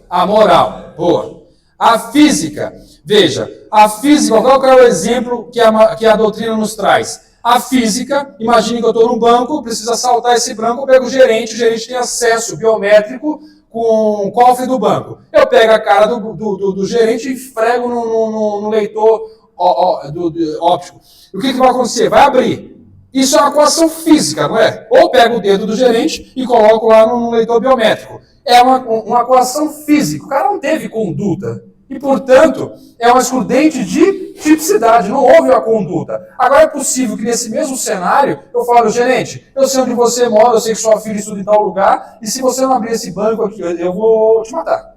A moral. Boa. A física. Veja, a física, qual que é o exemplo que a doutrina nos traz? A física, imagine que eu estou num banco, preciso assaltar esse banco, eu pego o gerente tem acesso biométrico com o cofre do banco. Eu pego a cara do gerente e frego no leitor óptico. E o que vai acontecer? Vai abrir. Isso é uma coação física, não é? Ou pego o dedo do gerente e coloco lá no leitor biométrico. É uma coação física. O cara não teve conduta. E, portanto, é uma excludente de tipicidade, não houve a conduta. Agora é possível que nesse mesmo cenário eu falo, gerente, eu sei onde você mora, eu sei que sua filha estuda em tal lugar, e se você não abrir esse banco aqui, eu vou te matar.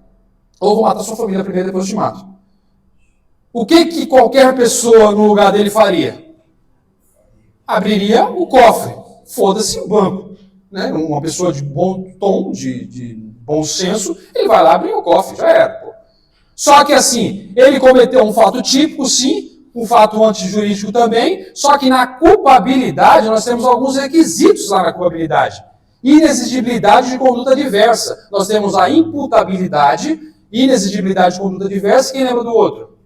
Ou vou matar sua família primeiro, depois eu te mato. O que qualquer pessoa no lugar dele faria? Abriria o cofre. Foda-se o banco. Né? Uma pessoa de bom tom, de bom senso, ele vai lá abrir o cofre, já era, pô. Só que assim, ele cometeu um fato típico, sim, um fato antijurídico também, só que na culpabilidade nós temos alguns requisitos lá na culpabilidade. Inexigibilidade de conduta diversa. Nós temos a imputabilidade, inexigibilidade de conduta diversa, quem lembra do outro?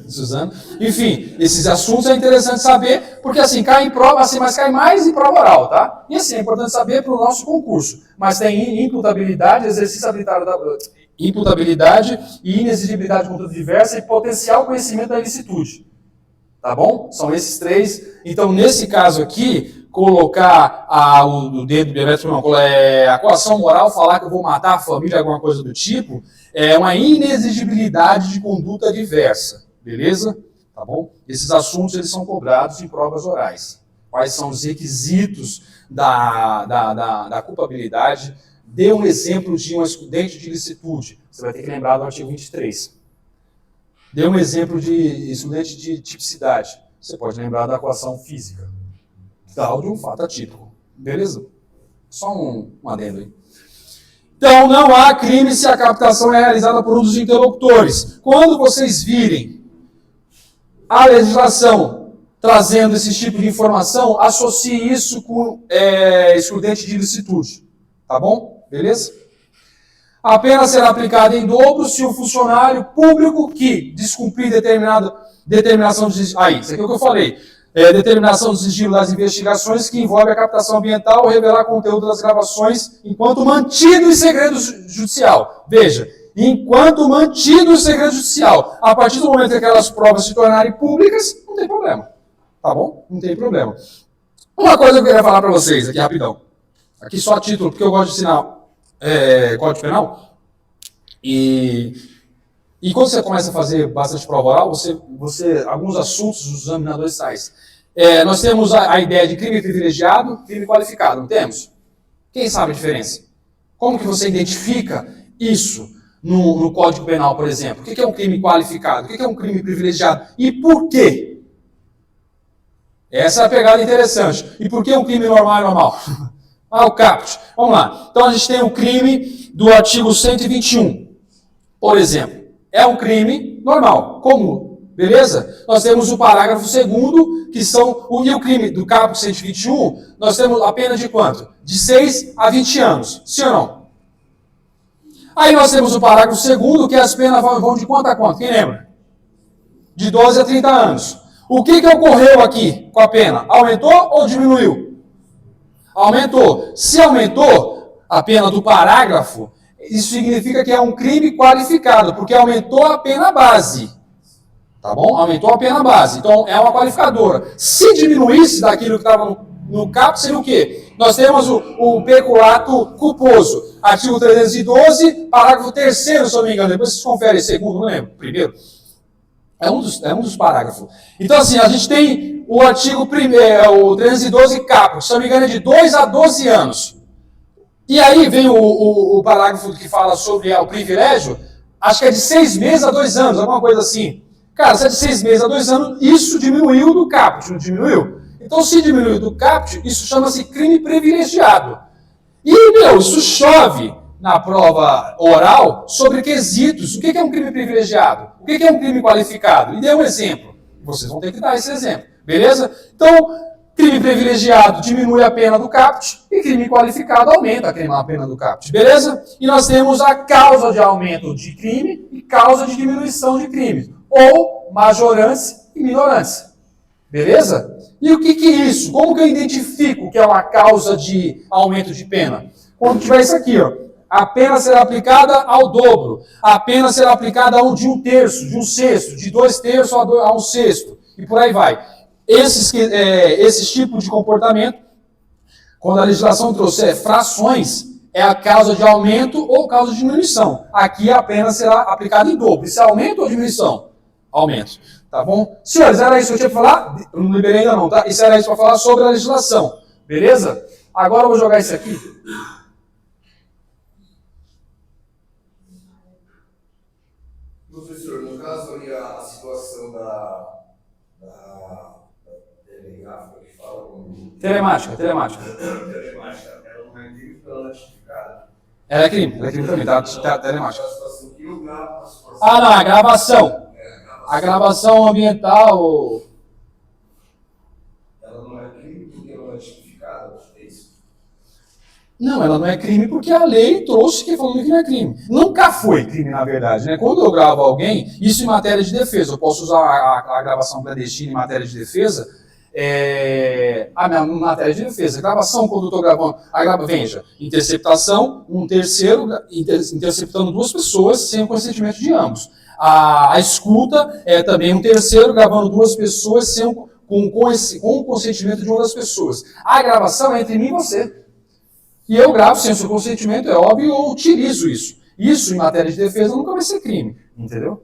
Suzano. Enfim, esses assuntos é interessante saber, porque assim, cai em prova, assim, mas cai mais em prova oral, tá? E assim, é importante saber para o nosso concurso. Mas tem imputabilidade, exercício habilitado da imputabilidade e inexigibilidade de conduta diversa e potencial conhecimento da ilicitude. Tá bom? São esses três. Então, nesse caso aqui, colocar o dedo biométrico, não, a coação moral, falar que eu vou matar a família, alguma coisa do tipo, é uma inexigibilidade de conduta diversa. Beleza? Tá bom? Esses assuntos eles são cobrados em provas orais. Quais são os requisitos da culpabilidade? Dê um exemplo de um excludente de ilicitude. Você vai ter que lembrar do artigo 23. Dê um exemplo de excludente de tipicidade. Você pode lembrar da coação física. Tal de um fato atípico. Beleza? Só um adendo aí. Então, não há crime se a captação é realizada por um dos interlocutores. Quando vocês virem a legislação trazendo esse tipo de informação, associe isso com excludente de ilicitude. Tá bom? Beleza? A pena será aplicada em dobro se o funcionário público que descumprir determinação de... isso aqui é o que eu falei. Determinação do sigilo das investigações que envolve a captação ambiental ou revelar conteúdo das gravações enquanto mantido em segredo judicial. Veja, enquanto mantido em segredo judicial. A partir do momento que aquelas provas se tornarem públicas, não tem problema. Tá bom? Não tem problema. Uma coisa que eu queria falar para vocês aqui rapidão. Aqui só a título, porque eu gosto de ensinar Código Penal. E quando você começa a fazer bastante prova oral, alguns assuntos os examinadores traz. Nós temos a ideia de crime privilegiado, crime qualificado, não temos? Quem sabe a diferença? Como que você identifica isso no Código Penal, por exemplo? O que é um crime qualificado? O que é um crime privilegiado? E por quê? Essa é a pegada interessante. E por que um crime normal é normal? O caput. Vamos lá. Então a gente tem o crime do artigo 121, por exemplo. É um crime normal, comum. Beleza? Nós temos o parágrafo 2º, que são o crime do caput 121, nós temos a pena de quanto? De 6 a 20 anos. Sim ou não? Aí nós temos o parágrafo 2º, que as penas vão de quanto a quanto? Quem lembra? De 12 a 30 anos. O que ocorreu aqui com a pena? Aumentou ou diminuiu? Aumentou. Se aumentou a pena do parágrafo, isso significa que é um crime qualificado, porque aumentou a pena base. Tá bom? Aumentou a pena base. Então, é uma qualificadora. Se diminuísse daquilo que estava no caput, seria o quê? Nós temos o peculato culposo. Artigo 312, parágrafo 3º, se eu não me engano. Depois vocês conferem, segundo, não lembro. Primeiro. É um dos parágrafos. Então, assim, a gente tem o artigo 1º, o 312 caput. Se eu não me engano, é de 2 a 12 anos. E aí vem o parágrafo que fala sobre o privilégio, acho que é de 6 meses a 2 anos, alguma coisa assim. Cara, se é de 6 meses a 2 anos, isso diminuiu do caput, não diminuiu? Então, se diminuiu do caput, isso chama-se crime privilegiado. E, isso chove na prova oral sobre quesitos. O que é um crime privilegiado? O que é um crime qualificado? E dê um exemplo. Vocês vão ter que dar esse exemplo, beleza? Então, crime privilegiado diminui a pena do caput e crime qualificado aumenta a pena do caput, beleza? E nós temos a causa de aumento de crime e causa de diminuição de crime, ou majorância e minorância, beleza? E o que é isso? Como que eu identifico que é uma causa de aumento de pena? Quando tiver isso aqui, ó, a pena será aplicada ao dobro, a pena será aplicada de 1/3, de 1/6, de 2/3 a 1/6, e por aí vai. Esses tipos de comportamento, quando a legislação trouxer frações, é a causa de aumento ou causa de diminuição. Aqui a pena será aplicada em dobro. Isso é aumento ou diminuição? Aumento. Tá bom? Senhores, era isso que eu tinha para falar? Eu não liberei ainda não, tá? Isso era isso para falar sobre a legislação. Beleza? Agora eu vou jogar isso aqui. Professor, no caso ali a situação da telegráfica que fala como... Telemática. Telemática, ela não é crime porque ela não é tipificada. Ela é crime também, tá? Telemática. A situação que eu gravo a situação... Ah, não, a gravação. A gravação ambiental... Ela não é crime porque ela não é tipificada, é isso? Não, ela não é crime porque a lei trouxe que falando que não é crime. Nunca foi crime, na verdade, né? Quando eu gravo alguém, isso em matéria de defesa, eu posso usar a gravação clandestina em matéria de defesa, a minha matéria de defesa. Gravação, quando eu estou gravando, veja, interceptação, um terceiro interceptando 2 pessoas sem o consentimento de ambos. A escuta é também um terceiro gravando 2 pessoas com o consentimento de uma das pessoas. A gravação é entre mim e você. E eu gravo sem o seu consentimento, é óbvio, eu utilizo isso. Isso, em matéria de defesa, nunca vai ser crime. Entendeu?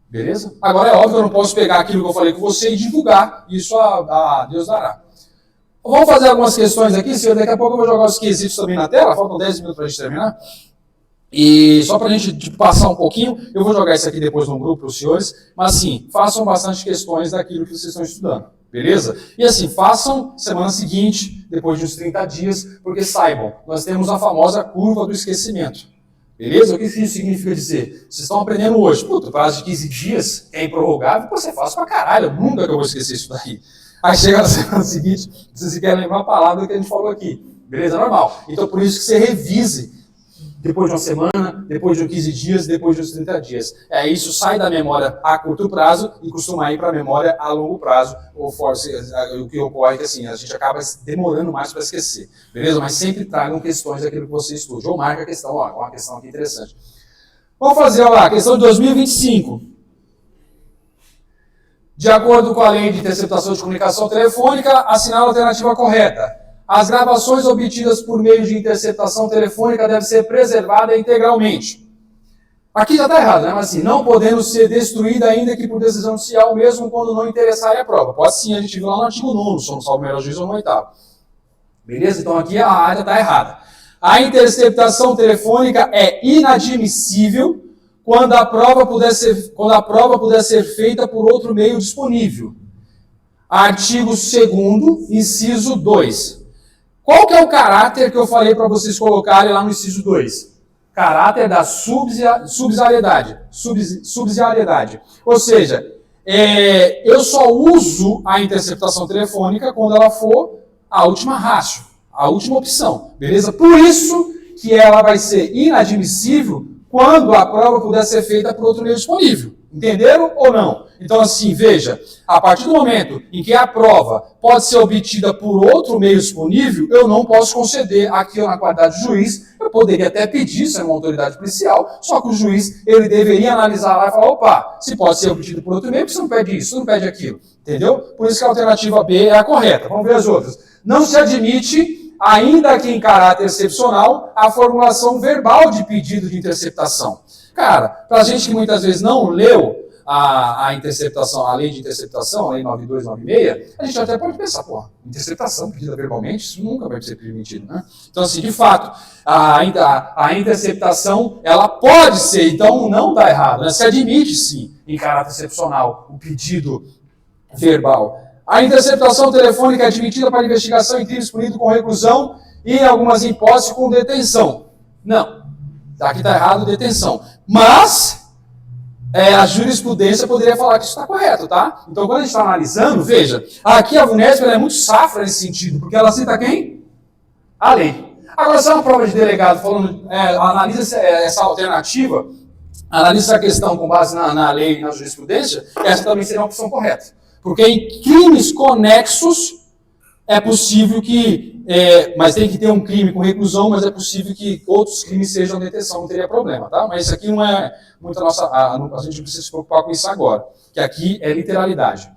Beleza? Agora, é óbvio que eu não posso pegar aquilo que eu falei com você e divulgar. Isso a Deus dará. Vamos fazer algumas questões aqui, senhor. Daqui a pouco eu vou jogar os quesitos também na tela. Faltam 10 minutos para a gente terminar. E só para a gente passar um pouquinho, eu vou jogar isso aqui depois no grupo para os senhores. Mas, assim, façam bastante questões daquilo que vocês estão estudando. Beleza? E assim, façam semana seguinte, depois de uns 30 dias, porque saibam, nós temos a famosa curva do esquecimento. Beleza? O que isso significa dizer? Vocês estão aprendendo hoje, puta, o prazo de 15 dias é improrrogável, pô, você faz pra caralho, nunca que eu vou esquecer isso daí. Aí chega na semana seguinte, vocês querem lembrar a palavra que a gente falou aqui. Beleza? Normal. Então, por isso que você revise depois de uma semana, depois de 15 dias, depois de uns 30 dias. Isso sai da memória a curto prazo e costuma ir para a memória a longo prazo. O que ocorre é que assim, a gente acaba demorando mais para esquecer. Beleza? Mas sempre tragam questões daquilo que você estuda. Ou marca a questão, uma questão aqui interessante. Vamos fazer a questão de 2025. De acordo com a lei de interceptação de comunicação telefônica, assinala a alternativa correta. As gravações obtidas por meio de interceptação telefônica devem ser preservadas integralmente. Aqui já está errado, né? Mas assim, não podendo ser destruída ainda que por decisão judicial, mesmo quando não interessar a prova. Pode sim, a gente viu lá no artigo 9º, somos salvo melhor juiz ou no 8º. Beleza? Então aqui a área está errada. A interceptação telefônica é inadmissível quando a prova puder ser feita por outro meio disponível. Artigo 2º, inciso 2. Qual que é o caráter que eu falei para vocês colocarem lá no inciso 2? Caráter da subsidiariedade. Ou seja, eu só uso a interceptação telefônica quando ela for a última ratio, a última opção. Beleza? Por isso que ela vai ser inadmissível quando a prova puder ser feita por outro meio disponível. Entenderam ou não? Então, assim, veja, a partir do momento em que a prova pode ser obtida por outro meio disponível, eu não posso conceder aqui na qualidade de juiz. Eu poderia até pedir, isso é uma autoridade policial, só que o juiz, ele deveria analisar lá e falar, opa, se pode ser obtido por outro meio, por que você não pede isso, você não pede aquilo? Entendeu? Por isso que a alternativa B é a correta. Vamos ver as outras. Não se admite, ainda que em caráter excepcional, a formulação verbal de pedido de interceptação. Cara, pra gente que muitas vezes não leu a interceptação, a lei de interceptação, a lei 9296, a gente até pode pensar, interceptação pedida verbalmente, isso nunca vai ser permitido, né? Então, assim, de fato, A interceptação, ela pode ser, então não está errado, né? Se admite, sim, em caráter excepcional, o pedido verbal. A interceptação telefônica é admitida para investigação em crimes punidos com reclusão e, em algumas hipóteses, com detenção. Não. Aqui está errado, detenção. Mas a jurisprudência poderia falar que isso está correto, tá? Então, quando a gente está analisando, veja, aqui a VUNESP ela é muito safra nesse sentido, porque ela cita quem? A lei. Agora, se é uma prova de delegado falando, analisa essa alternativa, analisa essa questão com base na lei e na jurisprudência, essa também seria uma opção correta. Porque em crimes conexos é possível que, mas tem que ter um crime com reclusão, mas é possível que outros crimes sejam detenção, não teria problema, tá? Mas isso aqui não é muito a gente não precisa se preocupar com isso agora, que aqui é literalidade.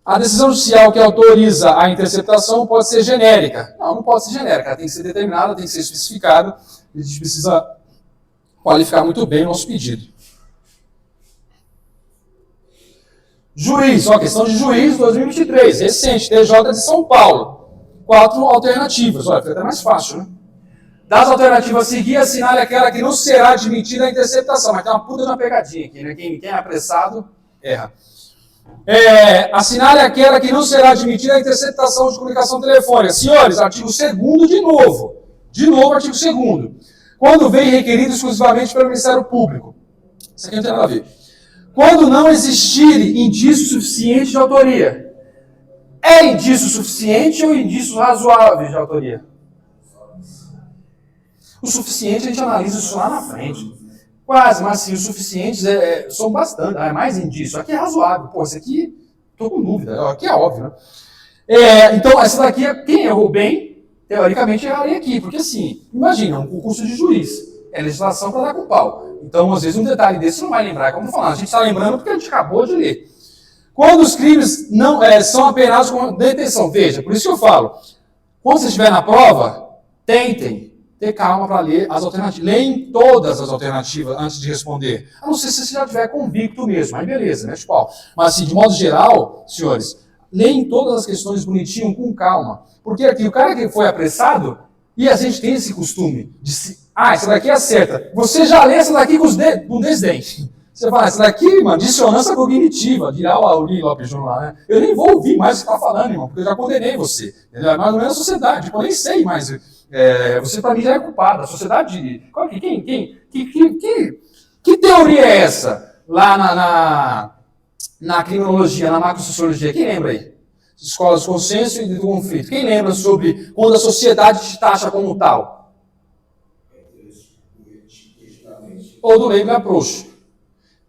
A decisão judicial que autoriza a interceptação pode ser genérica. Não pode ser genérica, ela tem que ser determinada, tem que ser especificada, a gente precisa qualificar muito bem o nosso pedido. Juiz, questão de juiz 2023, recente, TJ de São Paulo. 4 alternativas, olha, fica até mais fácil, né? Das alternativas a seguir, assinale aquela que não será admitida a interceptação. Mas tem uma puta de uma pegadinha aqui, né? Quem é apressado, erra. Assinale aquela que não será admitida a interceptação de comunicação telefônica. Senhores, artigo 2º de novo. De novo, artigo 2º. Quando vem requerido exclusivamente pelo Ministério Público. Isso aqui não tem nada a ver. Quando não existir indício suficiente de autoria. É indício suficiente ou indícios razoáveis de autoria? O suficiente a gente analisa isso lá na frente. Quase, mas sim, os suficientes são bastante. É mais indício. Aqui é razoável. Pô, isso aqui, estou com dúvida. Aqui é óbvio, né? Então, essa daqui, quem errou bem, teoricamente erraria aqui. Porque assim, imagina, um concurso de juiz. É legislação para dar com pau. Então, às vezes, um detalhe desse você não vai lembrar. Como eu tô falando, a gente está lembrando porque a gente acabou de ler. Quando os crimes não são apenados com detenção. Veja, por isso que eu falo. Quando você estiver na prova, tentem ter calma para ler as alternativas. Leem todas as alternativas antes de responder. A não ser se você já estiver convicto mesmo. Aí beleza, mete pau. Mas assim, de modo geral, senhores, leem todas as questões bonitinho, com calma. Porque aqui, o cara que foi apressado, e a gente tem esse costume de se... essa daqui é certa. Você já lê essa daqui com desdém. Você fala, essa daqui, mano, dissonância cognitiva, dirá o Auri Lopes Júnior lá, né? Eu nem vou ouvir mais o que você está falando, irmão, porque eu já condenei você. Entendeu? É mais ou menos a sociedade, eu nem sei mais. Você, para mim, já é culpado. A sociedade... Que teoria é essa? Lá na criminologia, na macrosociologia, quem lembra aí? Escolas do consenso e do conflito. Quem lembra sobre quando a sociedade te taxa como tal? Ou do leigo approach.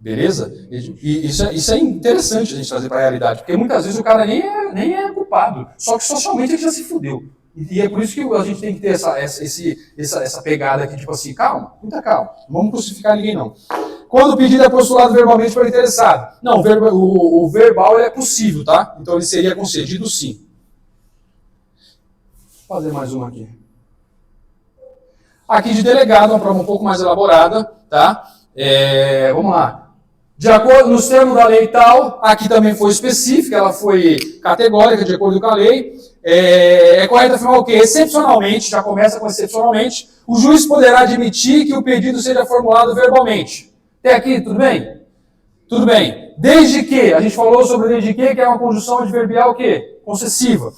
Beleza? E isso é interessante a gente trazer para a realidade, porque muitas vezes o cara nem é culpado, só que socialmente ele já se fudeu. E é por isso que a gente tem que ter essa pegada aqui, tipo assim, calma, muita calma, não vamos crucificar ninguém não. Quando o pedido é postulado verbalmente pelo interessado. Não, o verbal é possível, tá? Então ele seria concedido sim. Vou fazer mais uma aqui. Aqui de delegado, uma prova um pouco mais elaborada, tá? Vamos lá. De acordo nos termos da lei tal, aqui também foi específica, ela foi categórica, de acordo com a lei. É correto afirmar o quê? Excepcionalmente, já começa com excepcionalmente, o juiz poderá admitir que o pedido seja formulado verbalmente. Até aqui, tudo bem? Tudo bem. Desde que, a gente falou sobre desde que é uma conjunção adverbial o quê? Concessiva.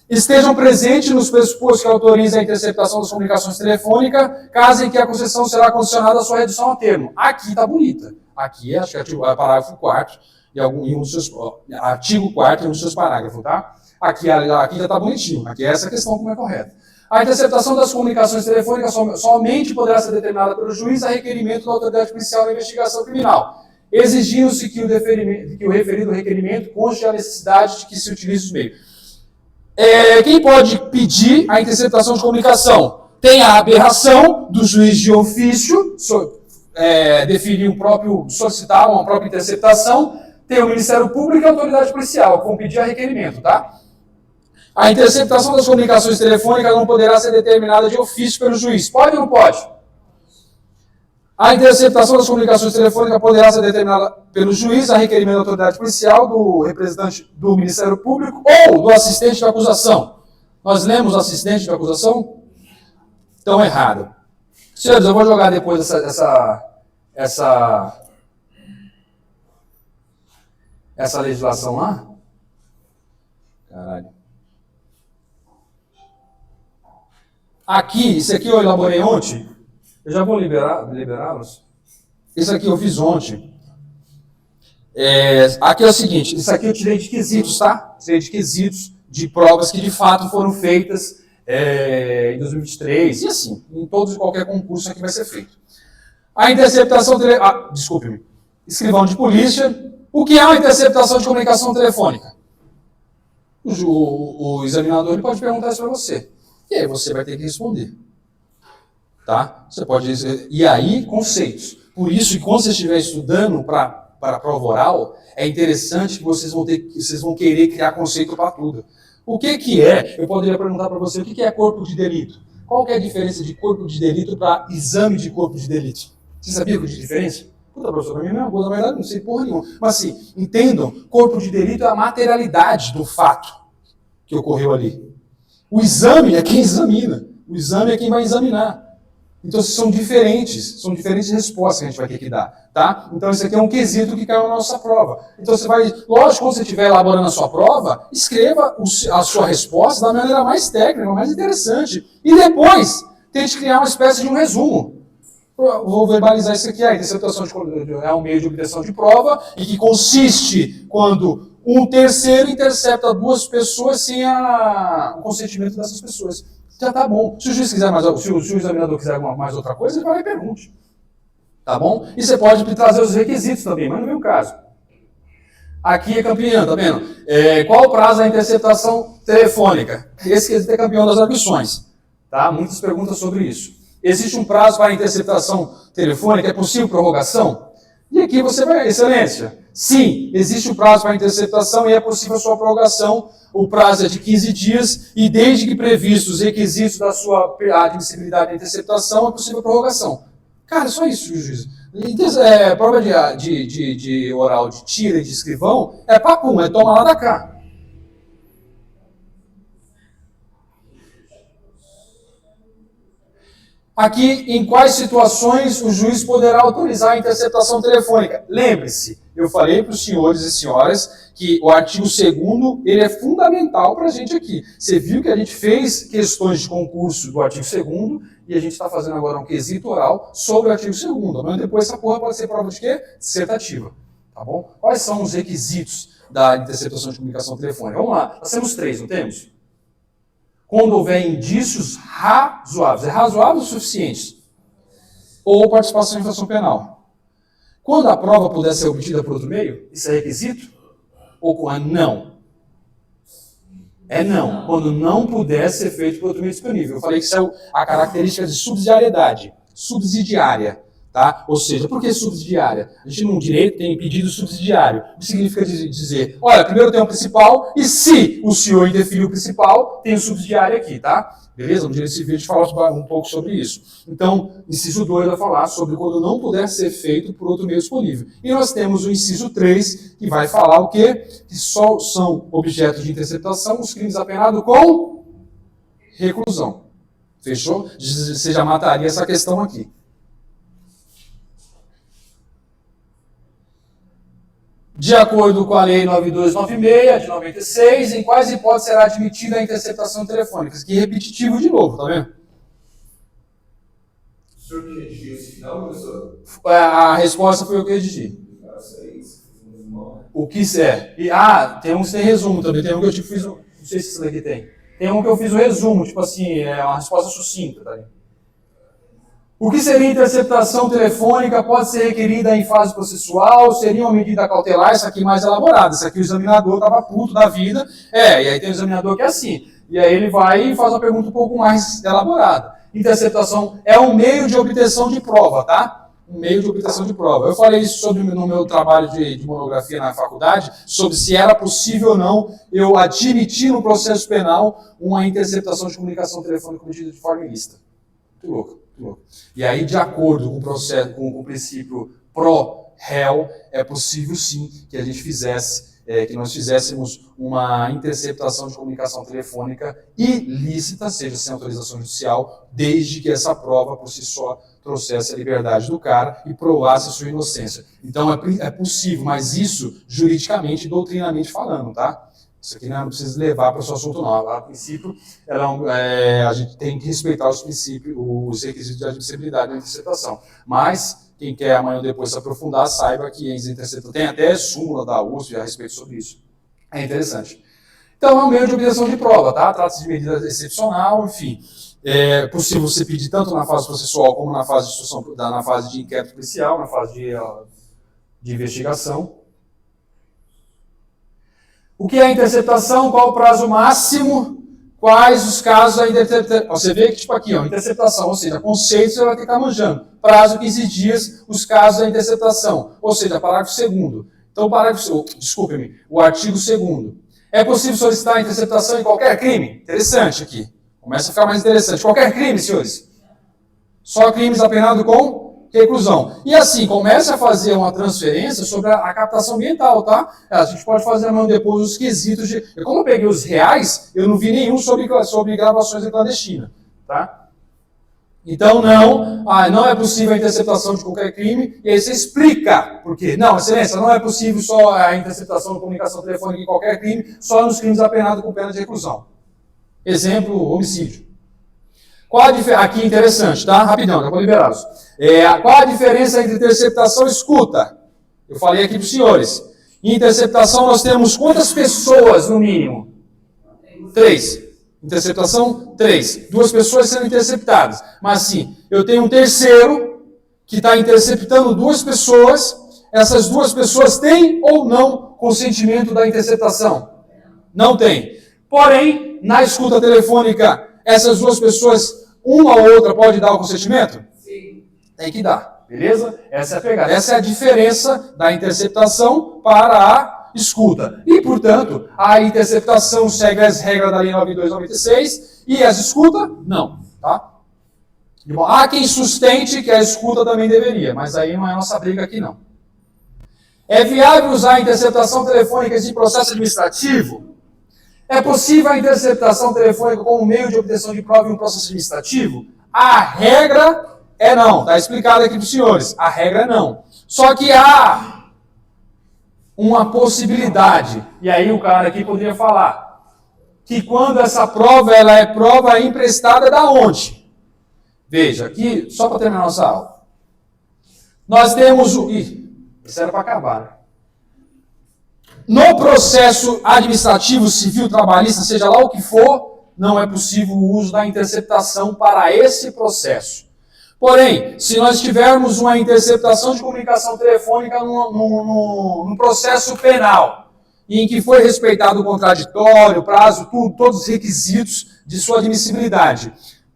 Estejam presentes nos pressupostos que autorizam a interceptação das comunicações telefônicas, caso em que a concessão será condicionada à sua redução a termo. Aqui está bonita. Aqui, acho que é parágrafo 4º, artigo 4º em um dos seus parágrafos, tá? Aqui já está bonitinho. Aqui é essa questão como é correta. A interceptação das comunicações telefônicas somente poderá ser determinada pelo juiz a requerimento da autoridade policial da investigação criminal, exigindo-se que o referido requerimento conste a necessidade de que se utilize os meios. Quem pode pedir a interceptação de comunicação? Tem a aberração do juiz de ofício, definir solicitar uma própria interceptação, tem o Ministério Público e a autoridade policial, com pedir a requerimento, tá? A interceptação das comunicações telefônicas não poderá ser determinada de ofício pelo juiz. Pode ou não pode? A interceptação das comunicações telefônicas poderá ser determinada pelo juiz a requerimento da autoridade policial, do representante do Ministério Público ou do assistente de acusação. Nós lemos assistente de acusação? Então, errado. Senhores, eu vou jogar depois essa legislação lá. Caralho. Aqui, isso aqui eu elaborei ontem. Eu já vou liberá-los. Isso aqui eu fiz ontem. Aqui é o seguinte, isso aqui eu tirei de quesitos, tá? Tirei de quesitos de provas que de fato foram feitas em 2023, e assim, em todos e qualquer concurso aqui vai ser feito. A interceptação desculpe-me, escrivão de polícia. O que é uma interceptação de comunicação telefônica? O examinador ele pode perguntar isso para você. E aí você vai ter que responder. Tá? Você pode dizer, e aí, conceitos. Por isso que quando você estiver estudando para a prova oral, é interessante que vocês vão querer criar conceito para tudo. O que é? Eu poderia perguntar para você o que é corpo de delito. Qual que é a diferença de corpo de delito para exame de corpo de delito? Você sabia que tinha diferença? Puta, professor, para mim é a mesma coisa, na verdade não sei porra nenhuma. Mas assim, entendam, corpo de delito é a materialidade do fato que ocorreu ali. O exame é quem examina. O exame é quem vai examinar. Então, são diferentes respostas que a gente vai ter que dar, tá? Então, esse aqui é um quesito que caiu na nossa prova. Então, você vai, lógico, quando você estiver elaborando a sua prova, escreva a sua resposta da maneira mais técnica, mais interessante. E depois, tente criar uma espécie de um resumo. Vou verbalizar isso aqui. A interceptação é um meio de obtenção de prova e que consiste quando um terceiro intercepta duas pessoas sem o consentimento dessas pessoas. Já tá bom. Se o juiz quiser se o examinador quiser mais outra coisa, ele vai lá e pergunte. Tá bom? E você pode trazer os requisitos também, mas não é o caso. Aqui é campeão, tá vendo? Qual o prazo da interceptação telefônica? Esse quesito é campeão das arguições. Tá? Muitas perguntas sobre isso. Existe um prazo para a interceptação telefônica? É possível prorrogação? E aqui você vai, excelência. Sim, existe um prazo para a interceptação e é possível a sua prorrogação. O prazo é de 15 dias e desde que previstos os requisitos da sua admissibilidade da interceptação, é possível a prorrogação. Cara, só isso, juiz. Prova de oral de tira e de escrivão é papum, é toma lá da cá. Aqui, em quais situações o juiz poderá autorizar a interceptação telefônica? Lembre-se, eu falei para os senhores e senhoras que o artigo 2º ele é fundamental para a gente aqui. Você viu que a gente fez questões de concurso do artigo 2º e a gente está fazendo agora um quesito oral sobre o artigo 2º. Mas depois essa porra pode ser prova de quê? Dissertativa. Tá bom? Quais são os requisitos da interceptação de comunicação telefônica? Vamos lá, nós temos 3, não temos? Quando houver indícios razoáveis. É razoável o suficiente? Ou participação em infração penal. Quando a prova puder ser obtida por outro meio, isso é requisito? Ou com a não? É não. Quando não puder ser feito por outro meio disponível. Eu falei que isso é a característica de subsidiariedade. Subsidiária. Tá? Ou seja, por que subsidiária? A gente no direito tem pedido subsidiário. O que significa dizer, olha, primeiro tem o principal, e se o senhor interferir o principal, tem o subsidiário aqui, tá? Beleza? No direito civil a gente fala um pouco sobre isso. Então, inciso 2 vai falar sobre quando não puder ser feito por outro meio disponível. E nós temos o inciso 3, que vai falar o quê? Que só são objetos de interceptação os crimes apenados com reclusão. Fechou? Você já mataria essa questão aqui. De acordo com a Lei 9296, de 96, em quais hipóteses será admitida a interceptação telefônica? Isso aqui é repetitivo de novo, tá vendo? O senhor que redigiu esse final, professor? A resposta foi eu que redigi. O que é? Tem uns que tem resumo também. Tem um que eu fiz. Não sei se esse daqui tem. Tem um que eu fiz o resumo, tipo assim, é uma resposta sucinta, tá vendo? O que seria interceptação telefônica pode ser requerida em fase processual, seria uma medida cautelar, essa aqui mais elaborada. Essa aqui o examinador estava puto da vida. E aí tem o examinador que é assim. E aí ele vai e faz uma pergunta um pouco mais elaborada. Interceptação é um meio de obtenção de prova, tá? Um meio de obtenção de prova. Eu falei isso no meu trabalho de monografia na faculdade, sobre se era possível ou não eu admitir no processo penal uma interceptação de comunicação telefônica cometida de forma ilícita. Muito louco. E aí, de acordo com o processo, com o princípio pró-réu, é possível sim que a gente fizesse que nós fizéssemos uma interceptação de comunicação telefônica ilícita, seja sem autorização judicial, desde que essa prova por si só trouxesse a liberdade do cara e provasse a sua inocência. Então é possível, mas isso juridicamente, doutrinamente falando, tá? Isso aqui não precisa levar para o seu assunto não. A princípio, a gente tem que respeitar os princípios, os requisitos de admissibilidade da interceptação. Mas quem quer amanhã ou depois se aprofundar, saiba que a interceptação tem até súmula da USP a respeito sobre isso. É interessante. Então, é um meio de obtenção de prova, tá? Trata-se de medida excepcional, enfim. É possível você pedir tanto na fase processual como na fase de instrução, na fase de inquérito policial, na fase de investigação. O que é a interceptação? Qual o prazo máximo? Quais os casos da interceptação? Você vê que, tipo aqui, ó, interceptação, ou seja, conceito você vai ter que estar manjando. Prazo 15 dias, os casos da interceptação. Ou seja, parágrafo 2º. Então, desculpe-me, o artigo 2º. É possível solicitar a interceptação em qualquer crime? Interessante aqui. Começa a ficar mais interessante. Qualquer crime, senhores. Só crimes apenados com reclusão. E assim, começa a fazer uma transferência sobre a captação ambiental, tá? A gente pode fazer amanhã depois os quesitos de... Como eu peguei os reais, eu não vi nenhum sobre gravações clandestinas, tá? Então, não é possível a interceptação de qualquer crime, e aí você explica por quê. Não, excelência, não é possível só a interceptação de comunicação telefônica em qualquer crime, só nos crimes apenados com pena de reclusão. Exemplo, homicídio. Aqui interessante, tá? Rapidão, já vou liberá-los. Qual a diferença entre interceptação e escuta? Eu falei aqui para os senhores. Em interceptação nós temos quantas pessoas no mínimo? 3. Interceptação, 3. 2 pessoas sendo interceptadas. Mas sim, eu tenho um terceiro que está interceptando 2 pessoas. Essas 2 pessoas têm ou não consentimento da interceptação? Não tem. Porém, na escuta telefônica, essas 2 pessoas, uma ou outra, pode dar o consentimento? Sim. Tem que dar, beleza? Essa é a pegada. Essa é a diferença da interceptação para a escuta. E, portanto, a interceptação segue as regras da Lei 92/96 e as escuta, não. Tá? Há quem sustente que a escuta também deveria, mas aí não é nossa briga aqui, não. É viável usar a interceptação telefônica em processo administrativo? É possível a interceptação telefônica como meio de obtenção de prova em um processo administrativo? A regra é não. Está explicado aqui para os senhores. A regra é não. Só que há uma possibilidade. E aí o cara aqui poderia falar que quando essa prova ela é prova emprestada da onde? Veja, aqui, só para terminar nossa aula. Nós temos o... isso era para acabar, né? No processo administrativo, civil, trabalhista, seja lá o que for, não é possível o uso da interceptação para esse processo. Porém, se nós tivermos uma interceptação de comunicação telefônica no processo penal, em que foi respeitado o contraditório, prazo, tudo, todos os requisitos de sua admissibilidade,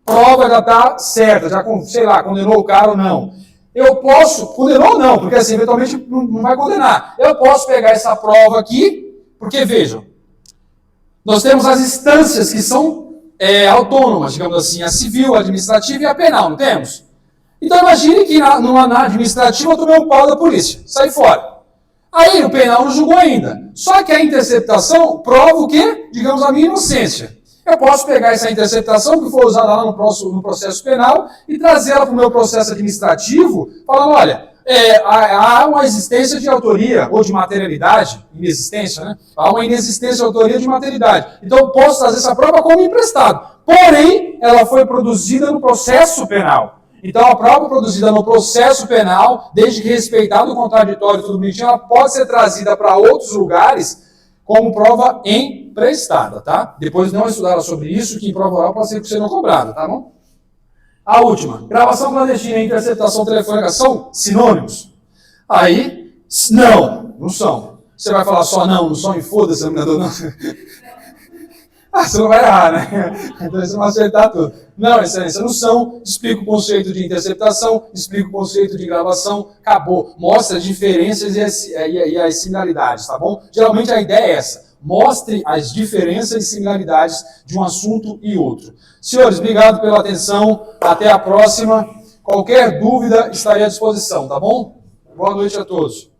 prova já está certa, já, sei lá, condenou o cara ou não. Eu posso, condenou ou não, porque assim, eventualmente não vai condenar. Eu posso pegar essa prova aqui, porque vejam, nós temos as instâncias que são autônomas, digamos assim, a civil, a administrativa e a penal, não temos? Então imagine que na administrativa eu tomei um pau da polícia, saí fora. Aí o penal não julgou ainda. Só que a interceptação prova o quê? Digamos, a minha inocência. Eu posso pegar essa interceptação que foi usada lá no processo penal e trazê-la para o meu processo administrativo, falando, olha, há uma existência de autoria ou de materialidade, inexistência, né? Há uma inexistência de autoria de materialidade. Então eu posso trazer essa prova como emprestado. Porém, ela foi produzida no processo penal. Então a prova produzida no processo penal, desde que respeitado o contraditório e tudo bonitinho, ela pode ser trazida para outros lugares como prova emprestada, tá? Depois não estudaram sobre isso, que em prova oral pode ser que você não cobrado, tá bom? A última, gravação clandestina e interceptação telefônica são sinônimos? Aí, não são. Você vai falar só não são e foda-se, examinador, não. Você não vai errar, né? Então você vai acertar tudo. Não, excelência, não são. Explica o conceito de interceptação, explica o conceito de gravação, acabou. Mostra as diferenças e as similaridades, tá bom? Geralmente a ideia é essa. Mostre as diferenças e similaridades de um assunto e outro. Senhores, obrigado pela atenção. Até a próxima. Qualquer dúvida, estarei à disposição, tá bom? Boa noite a todos.